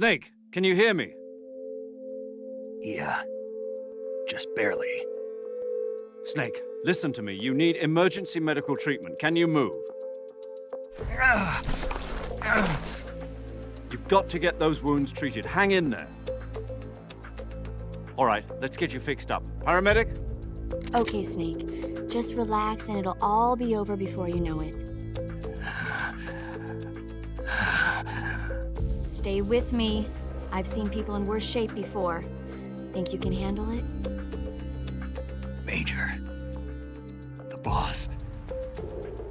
Snake, can you hear me? Yeah, just barely. Snake, listen to me. You need emergency medical treatment. Can you move? You've got to get those wounds treated. Hang in there. All right, let's get you fixed up. Paramedic? Okay, Snake. Just relax and it'll all be over before you know it. Stay with me. I've seen people in worse shape before. Think you can handle it? Major, the boss,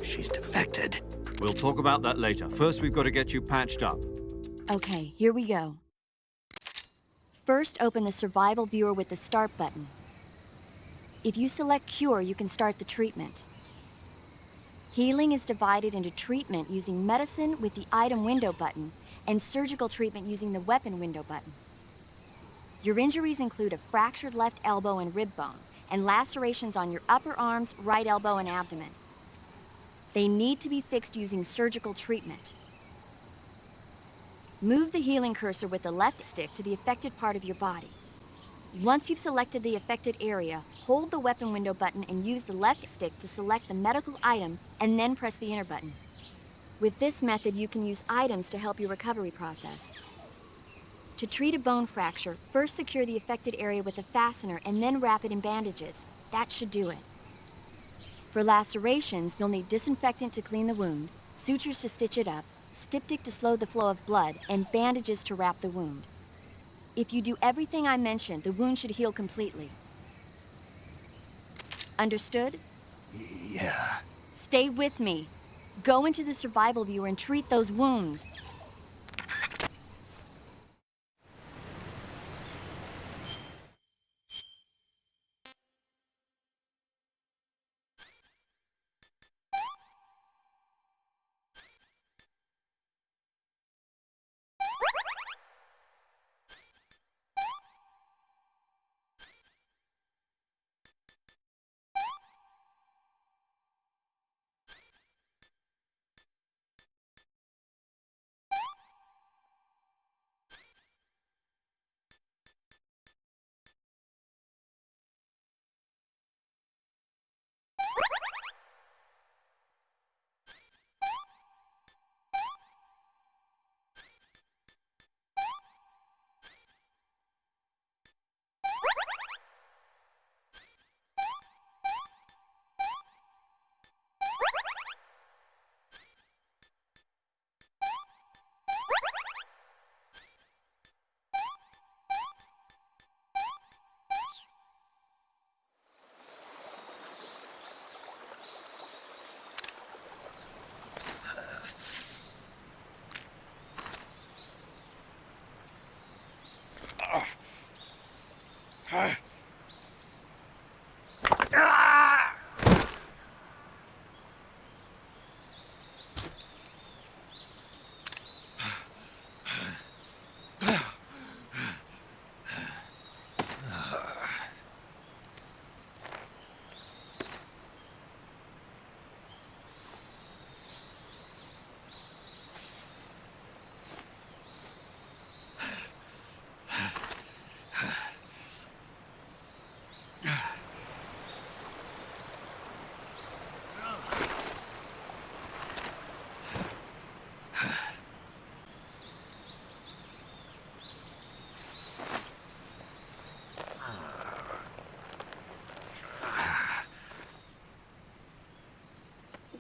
she's defected. We'll talk about that later. First, we've got to get you patched up. Okay, here we go. First, open the survival viewer with the start button. If you select cure, you can start the treatment. Healing is divided into treatment using medicine with the item window button and surgical treatment using the weapon window button. Your injuries include a fractured left elbow and rib bone, and lacerations on your upper arms, right elbow, and abdomen. They need to be fixed using surgical treatment. Move the healing cursor with the left stick to the affected part of your body. Once you've selected the affected area, hold the weapon window button and use the left stick to select the medical item, and then press the enter button. With this method, you can use items to help your recovery process. To treat a bone fracture, first secure the affected area with a fastener and then wrap it in bandages. That should do it. For lacerations, you'll need disinfectant to clean the wound, sutures to stitch it up, styptic to slow the flow of blood, and bandages to wrap the wound. If you do everything I mentioned, the wound should heal completely. Understood? Yeah. Stay with me. Go into the survival viewer and treat those wounds.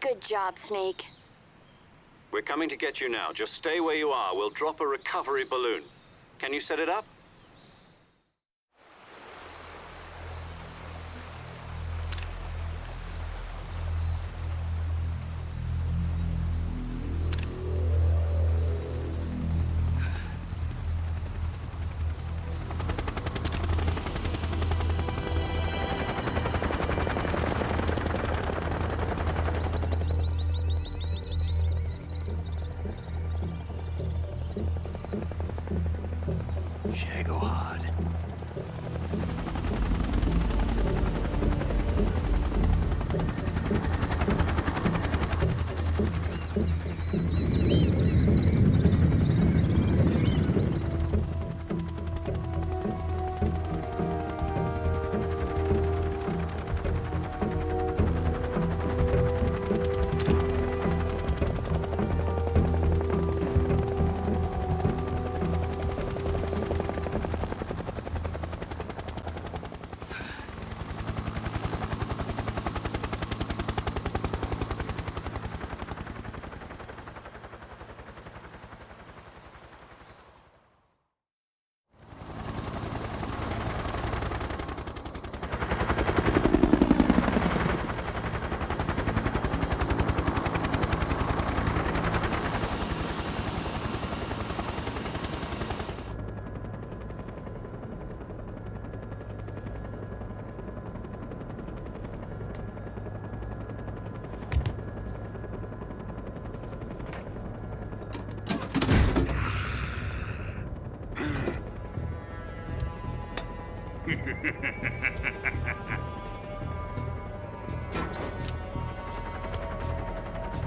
Good job, Snake. We're coming to get you now. Just stay where you are. We'll drop a recovery balloon. Can you set it up?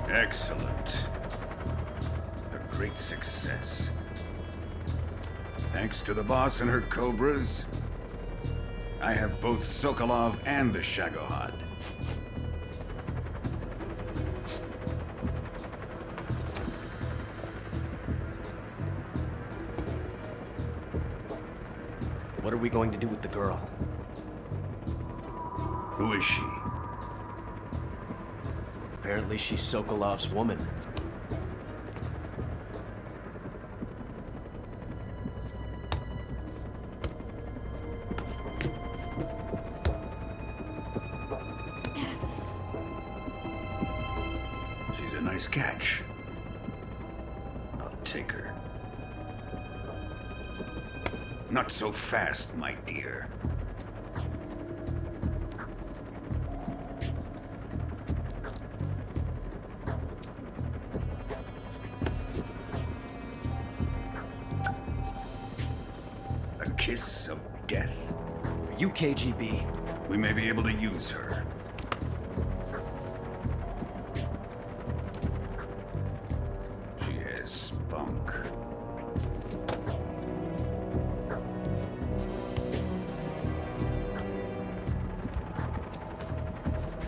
Excellent. A great success. Thanks to the boss and her cobras, I have both Sokolov and the Shagohod. What are we going to do with the girl? Who is she? Apparently she's Sokolov's woman. She's a nice catch. I'll take her. Not so fast, my dear. A kiss of death. Are you KGB? We may be able to use her. She has spunk.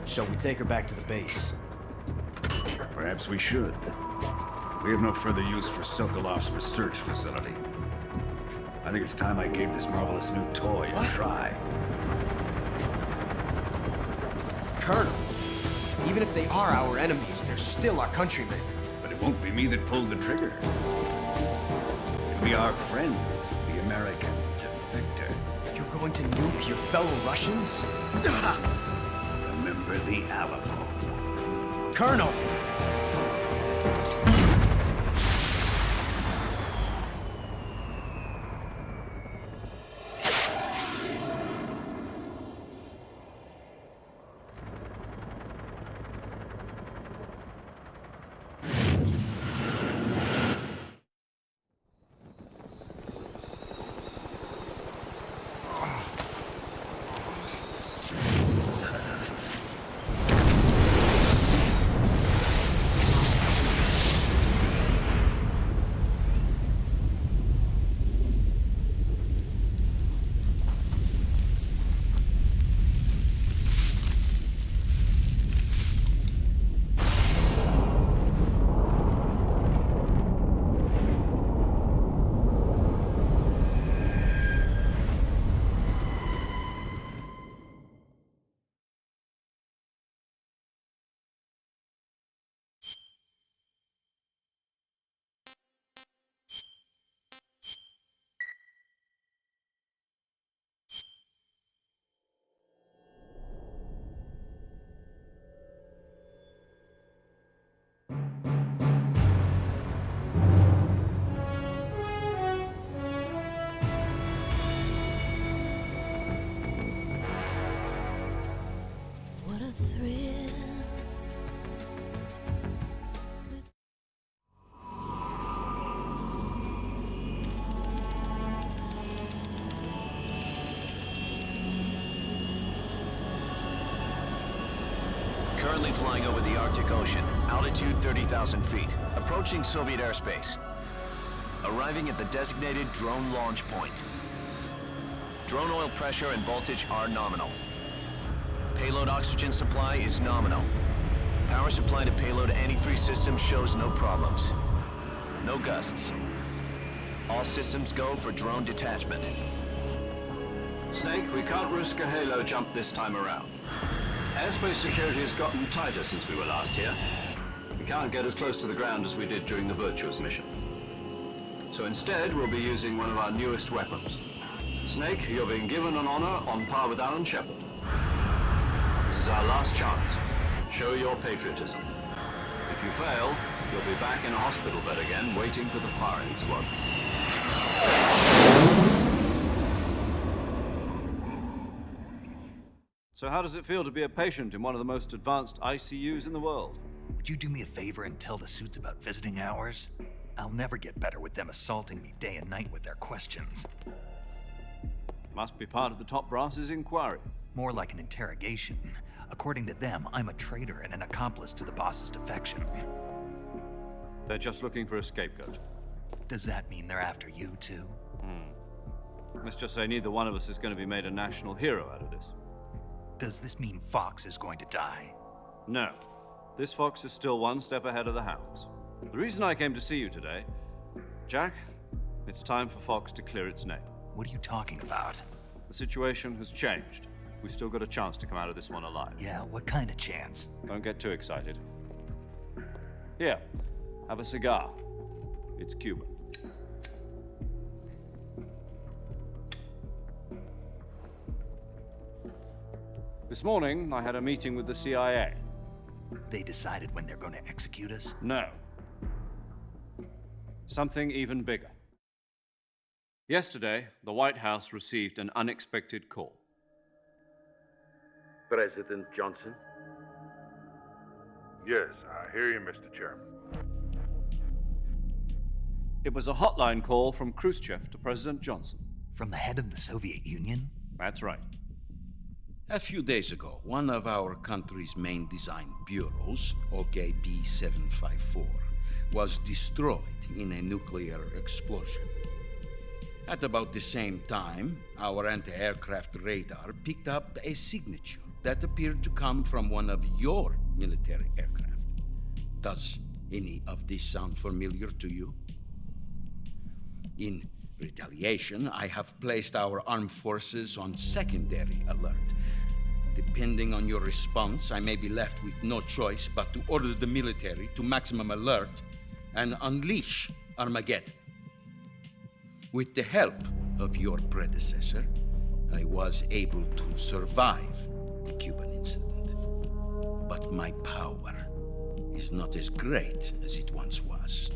Shall we take her back to the base? Perhaps we should. We have no further use for Sokolov's research facility. I think it's time I gave this marvelous new toy a try. Colonel, even if they are our enemies, they're still our countrymen. But it won't be me that pulled the trigger. It'll be our friend, the American defector. You're going to nuke your fellow Russians? Remember the Alamo. Colonel! Currently flying over the Arctic Ocean, altitude 30,000 feet, approaching Soviet airspace. Arriving at the designated drone launch point. Drone oil pressure and voltage are nominal. Payload oxygen supply is nominal. Power supply to payload antifreeze system shows no problems. No gusts. All systems go for drone detachment. Snake, we can't risk a halo jump this time around. Airspace security has gotten tighter since we were last here. We can't get as close to the ground as we did during the Virtuous mission. So instead, we'll be using one of our newest weapons. Snake, you're being given an honor on par with Alan Shepard. This is our last chance. Show your patriotism. If you fail, you'll be back in a hospital bed again, waiting for the firing squad. So how does it feel to be a patient in one of the most advanced ICUs in the world? Would you do me a favor and tell the suits about visiting hours? I'll never get better with them assaulting me day and night with their questions. Must be part of the top brass's inquiry. More like an interrogation. According to them, I'm a traitor and an accomplice to the boss's defection. They're just looking for a scapegoat. Does that mean they're after you, too? Let's just say neither one of us is going to be made a national hero out of this. Does this mean Fox is going to die? No. This Fox is still one step ahead of the Hounds. The reason I came to see you today, Jack, it's time for Fox to clear its name. What are you talking about? The situation has changed. We've still got a chance to come out of this one alive. Yeah, what kind of chance? Don't get too excited. Here, have a cigar. It's Cuban. This morning, I had a meeting with the CIA. They decided when they're going to execute us? No. Something even bigger. Yesterday, the White House received an unexpected call. President Johnson? Yes, I hear you, Mr. Chairman. It was a hotline call from Khrushchev to President Johnson. From the head of the Soviet Union? That's right. A few days ago, one of our country's main design bureaus, OKB-754, was destroyed in a nuclear explosion. At about the same time, our anti-aircraft radar picked up a signature that appeared to come from one of your military aircraft. Does any of this sound familiar to you? In retaliation, I have placed our armed forces on secondary alert. Depending on your response, I may be left with no choice but to order the military to maximum alert and unleash Armageddon. With the help of your predecessor, I was able to survive the Cuban incident. But my power is not as great as it once was.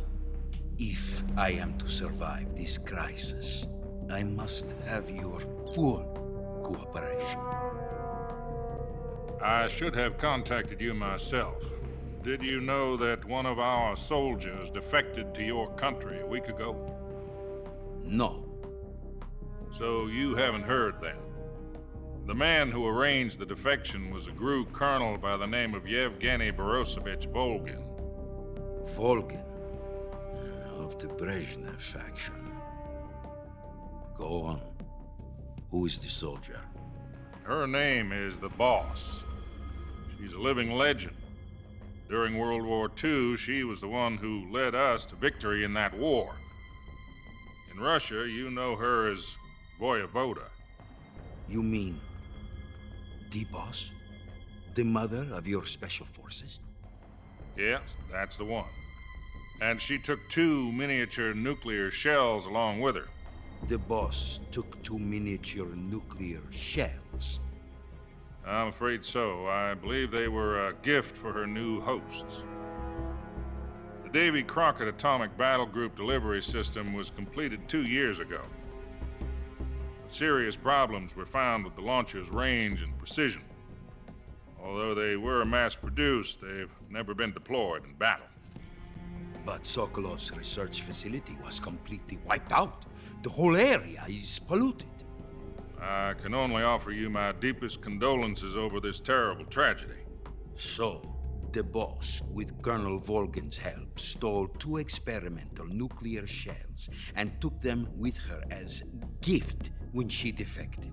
If I am to survive this crisis, I must have your full cooperation. I should have contacted you myself. Did you know that one of our soldiers defected to your country a week ago? No. So you haven't heard then? The man who arranged the defection was a GRU colonel by the name of Yevgeny Borisovich Volgin. Volgin? Of the Brezhnev faction. Go on. Who is the soldier? Her name is the Boss. She's a living legend. During World War II, she was the one who led us to victory in that war. In Russia, you know her as Voyevoda. You mean the Boss? The mother of your special forces? Yes, that's the one. And she took 2 miniature nuclear shells along with her. The Boss took 2 miniature nuclear shells? I'm afraid so. I believe they were a gift for her new hosts. The Davy Crockett Atomic Battle Group delivery system was completed 2 years ago. But serious problems were found with the launcher's range and precision. Although they were mass-produced, they've never been deployed in battle. But Sokolov's research facility was completely wiped out. The whole area is polluted. I can only offer you my deepest condolences over this terrible tragedy. So, the boss, with Colonel Volgin's help, stole 2 experimental nuclear shells and took them with her as gift when she defected.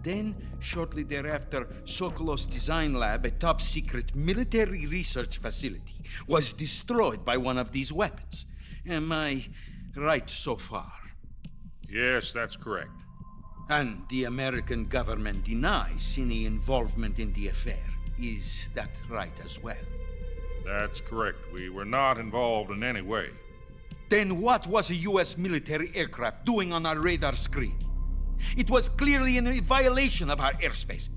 Then, shortly thereafter, Sokolov's design lab, a top-secret military research facility, was destroyed by one of these weapons. Am I right so far? Yes, that's correct. And the American government denies any involvement in the affair. Is that right as well? That's correct. We were not involved in any way. Then what was a U.S. military aircraft doing on our radar screen? It was clearly in violation of our airspace.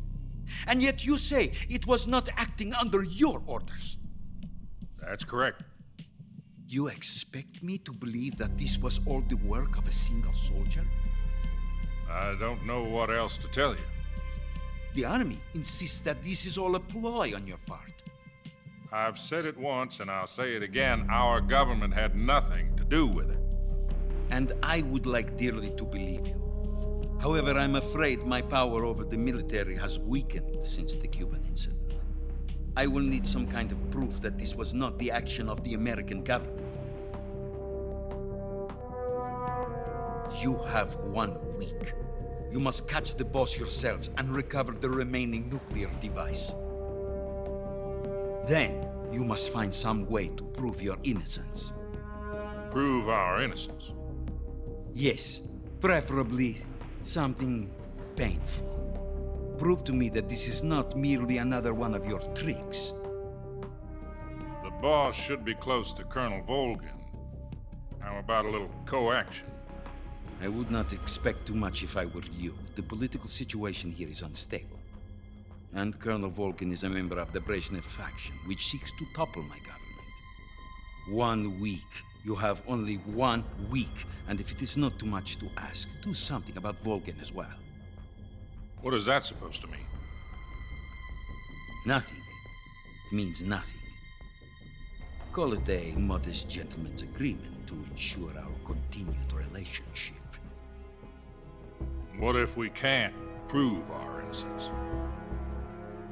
And yet you say it was not acting under your orders. That's correct. You expect me to believe that this was all the work of a single soldier? I don't know what else to tell you. The Army insists that this is all a ploy on your part. I've said it once and I'll say it again. Our government had nothing to do with it. And I would like dearly to believe you. However, I'm afraid my power over the military has weakened since the Cuban incident. I will need some kind of proof that this was not the action of the American government. You have 1 week. You must catch the boss yourselves and recover the remaining nuclear device. Then, you must find some way to prove your innocence. Prove our innocence? Yes, preferably something painful. Prove to me that this is not merely another one of your tricks. The boss should be close to Colonel Volgin. How about a little co-action? I would not expect too much if I were you. The political situation here is unstable. And Colonel Volgin is a member of the Brezhnev faction, which seeks to topple my government. 1 week. You have only 1 week, and if it is not too much to ask, do something about Volgin as well. What is that supposed to mean? Nothing. It means nothing. Call it a modest gentleman's agreement to ensure our continued relationship. What if we can't prove our innocence?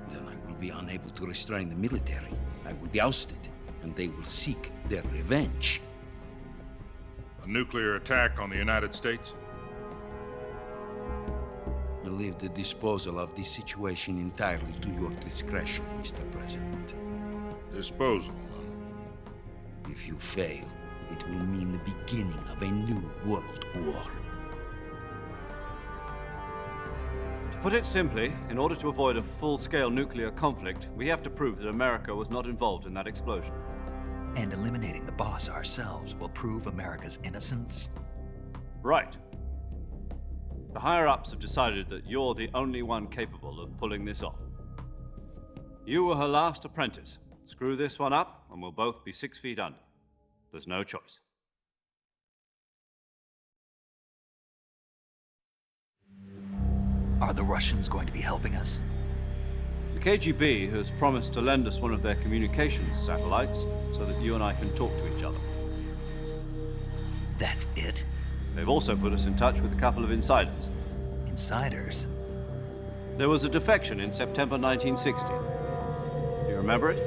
Then I will be unable to restrain the military. I will be ousted, and they will seek their revenge. A nuclear attack on the United States? I leave the disposal of this situation entirely to your discretion, Mr. President. Disposal? If you fail, it will mean the beginning of a new world war. To put it simply, in order to avoid a full-scale nuclear conflict, we have to prove that America was not involved in that explosion. And eliminating the boss ourselves will prove America's innocence? Right. The higher-ups have decided that you're the only one capable of pulling this off. You were her last apprentice. Screw this one up, and we'll both be 6 feet under. There's no choice. Are the Russians going to be helping us? The KGB has promised to lend us one of their communications satellites so that you and I can talk to each other. That's it? They've also put us in touch with a couple of insiders. Insiders? There was a defection in September 1960. Do you remember it?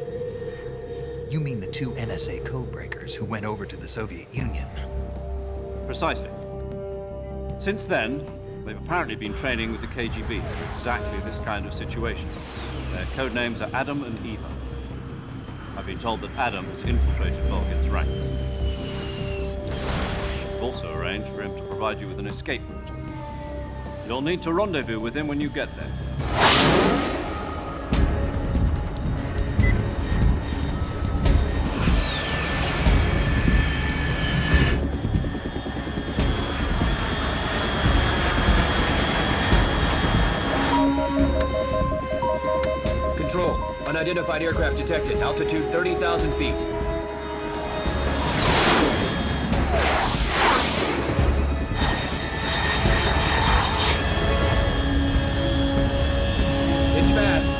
You mean the 2 NSA codebreakers who went over to the Soviet Union? Precisely. Since then, they've apparently been training with the KGB for exactly this kind of situation. Their code names are Adam and Eva. I've been told that Adam has infiltrated Volgin's ranks. I've also arranged for him to provide you with an escape route. You'll need to rendezvous with him when you get there. Control. Unidentified aircraft detected. Altitude 30,000 feet. It's fast.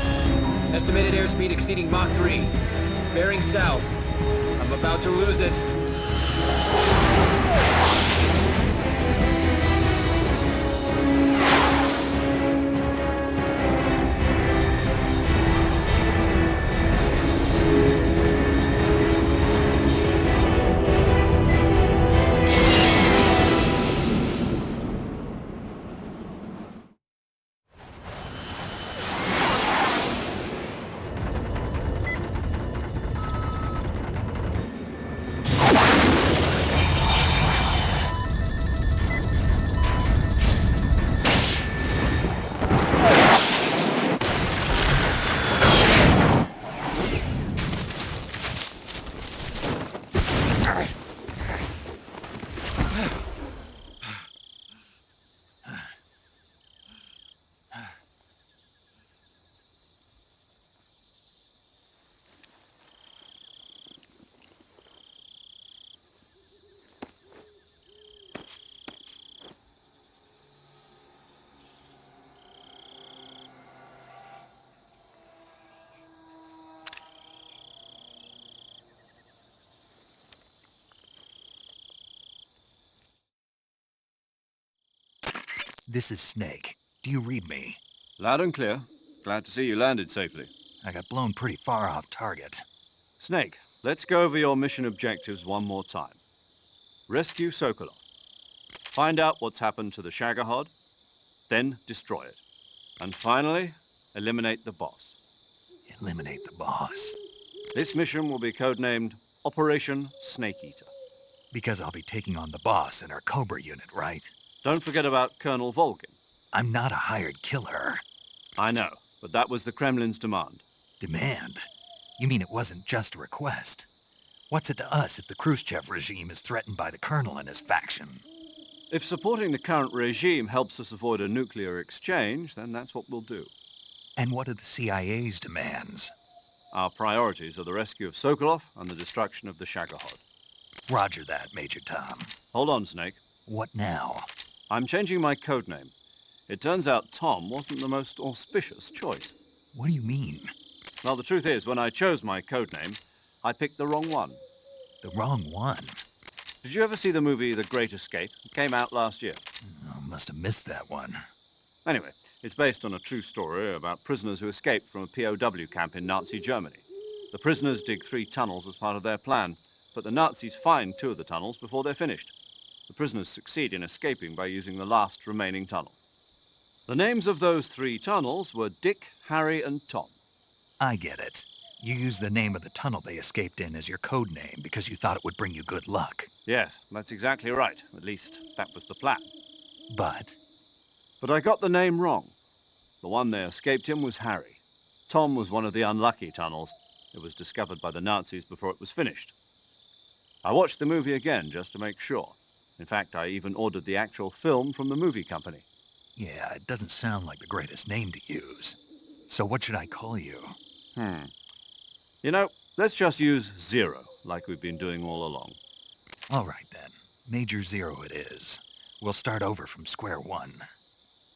Estimated airspeed exceeding Mach 3. Bearing south. I'm about to lose it. This is Snake. Do you read me? Loud and clear. Glad to see you landed safely. I got blown pretty far off target. Snake, let's go over your mission objectives one more time. Rescue Sokolov. Find out what's happened to the Shagohod, then destroy it. And finally, eliminate the boss. Eliminate the boss. This mission will be codenamed Operation Snake Eater. Because I'll be taking on the boss in our Cobra unit, right? Don't forget about Colonel Volgin. I'm not a hired killer. I know, but that was the Kremlin's demand. Demand? You mean it wasn't just a request? What's it to us if the Khrushchev regime is threatened by the Colonel and his faction? If supporting the current regime helps us avoid a nuclear exchange, then that's what we'll do. And what are the CIA's demands? Our priorities are the rescue of Sokolov and the destruction of the Shagohod. Roger that, Major Tom. Hold on, Snake. What now? I'm changing my codename. It turns out Tom wasn't the most auspicious choice. What do you mean? Well, the truth is, when I chose my codename, I picked the wrong one. The wrong one? Did you ever see the movie The Great Escape? It came out last year. Oh, must have missed that one. Anyway, it's based on a true story about prisoners who escaped from a POW camp in Nazi Germany. The prisoners dig 3 tunnels as part of their plan, but the Nazis find 2 of the tunnels before they're finished. The prisoners succeed in escaping by using the last remaining tunnel. The names of those 3 tunnels were Dick, Harry, and Tom. I get it. You used the name of the tunnel they escaped in as your code name because you thought it would bring you good luck. Yes, that's exactly right. At least, that was the plan. But I got the name wrong. The one they escaped in was Harry. Tom was one of the unlucky tunnels. It was discovered by the Nazis before it was finished. I watched the movie again just to make sure. In fact, I even ordered the actual film from the movie company. yeah, it doesn't sound like the greatest name to use. So what should I call you? You know, let's just use Zero, like we've been doing all along. All right, then. Major Zero it is. We'll start over from square one.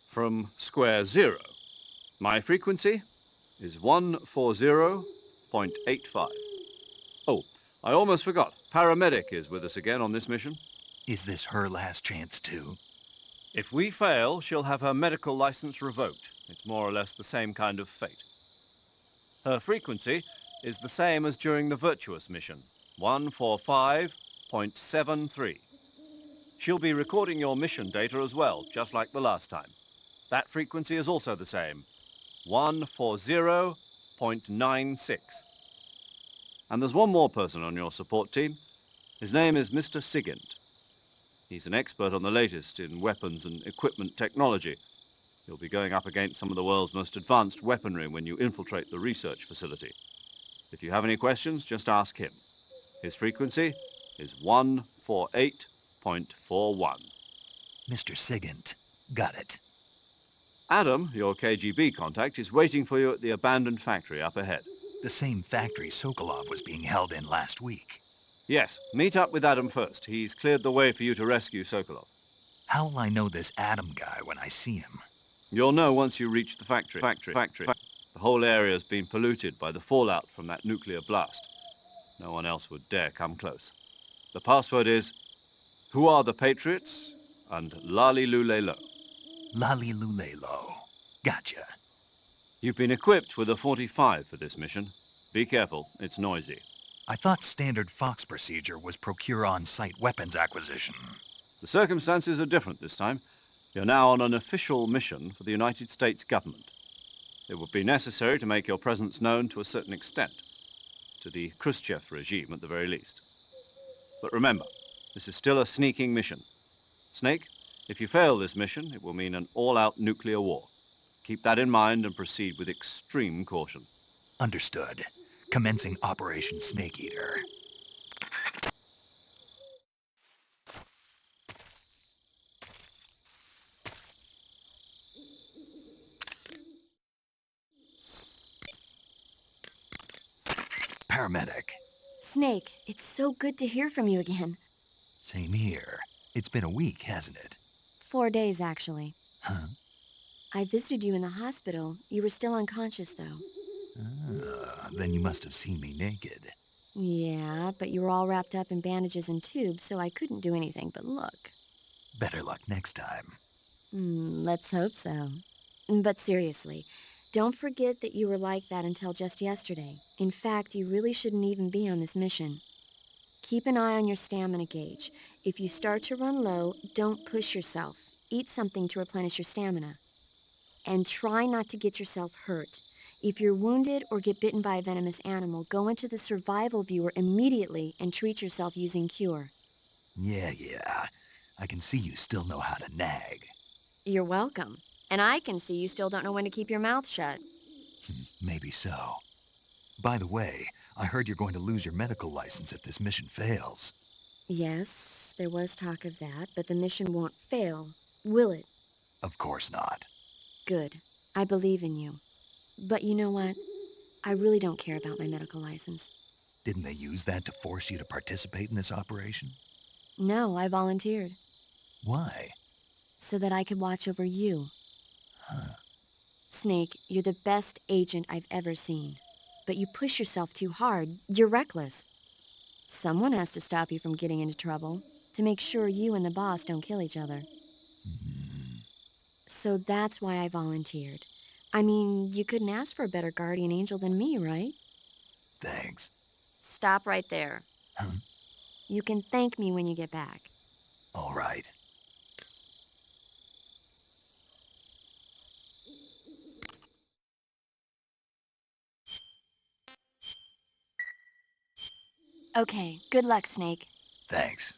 From square zero. My frequency is 140.85. Oh, I almost forgot. Paramedic is with us again on this mission. Is this her last chance, too? If we fail, she'll have her medical license revoked. It's more or less the same kind of fate. Her frequency is the same as during the Virtuous mission, 145.73. She'll be recording your mission data as well, just like the last time. That frequency is also the same, 140.96. And there's one more person on your support team. His name is Mr. Sigint. He's an expert on the latest in weapons and equipment technology. You'll be going up against some of the world's most advanced weaponry when you infiltrate the research facility. If you have any questions, just ask him. His frequency is 148.41. Mr. Sigint. Got it. Adam, your KGB contact, is waiting for you at the abandoned factory up ahead. The same factory Sokolov was being held in last week. Yes, meet up with Adam first. He's cleared the way for you to rescue Sokolov. How will I know this Adam guy when I see him? You'll know once you reach the factory. The whole area's been polluted by the fallout from that nuclear blast. No one else would dare come close. The password is, "Who are the Patriots?" and Lali Lule Lo. Lali Lule Lo. Gotcha. You've been equipped with a 45 for this mission. Be careful, it's noisy. I thought standard Fox procedure was procure on-site weapons acquisition. The circumstances are different this time. You're now on an official mission for the United States government. It would be necessary to make your presence known to a certain extent, to the Khrushchev regime at the very least. But remember, this is still a sneaking mission. Snake, if you fail this mission, it will mean an all-out nuclear war. Keep that in mind and proceed with extreme caution. Understood. Commencing Operation Snake Eater. Paramedic. Snake, it's so good to hear from you again. Same here. It's been a week, hasn't it? 4 days, actually. Huh? I visited you in the hospital. You were still unconscious, though. Then you must have seen me naked. Yeah, but you were all wrapped up in bandages and tubes, so I couldn't do anything but look. Better luck next time. Let's hope so. But seriously, don't forget that you were like that until just yesterday. In fact, you really shouldn't even be on this mission. Keep an eye on your stamina gauge. If you start to run low, don't push yourself. Eat something to replenish your stamina. And try not to get yourself hurt. If you're wounded or get bitten by a venomous animal, go into the survival viewer immediately and treat yourself using Cure. Yeah. I can see you still know how to nag. You're welcome. And I can see you still don't know when to keep your mouth shut. Maybe so. By the way, I heard you're going to lose your medical license if this mission fails. Yes, there was talk of that, but the mission won't fail, will it? Of course not. Good. I believe in you. But you know what? I really don't care about my medical license. Didn't they use that to force you to participate in this operation? No, I volunteered. Why? So that I could watch over you. Huh. Snake, you're the best agent I've ever seen. But you push yourself too hard. You're reckless. Someone has to stop you from getting into trouble, to make sure you and the boss don't kill each other. So that's why I volunteered. I mean, you couldn't ask for a better guardian angel than me, right? Thanks. Stop right there. Huh? You can thank me when you get back. All right. Okay, good luck, Snake. Thanks.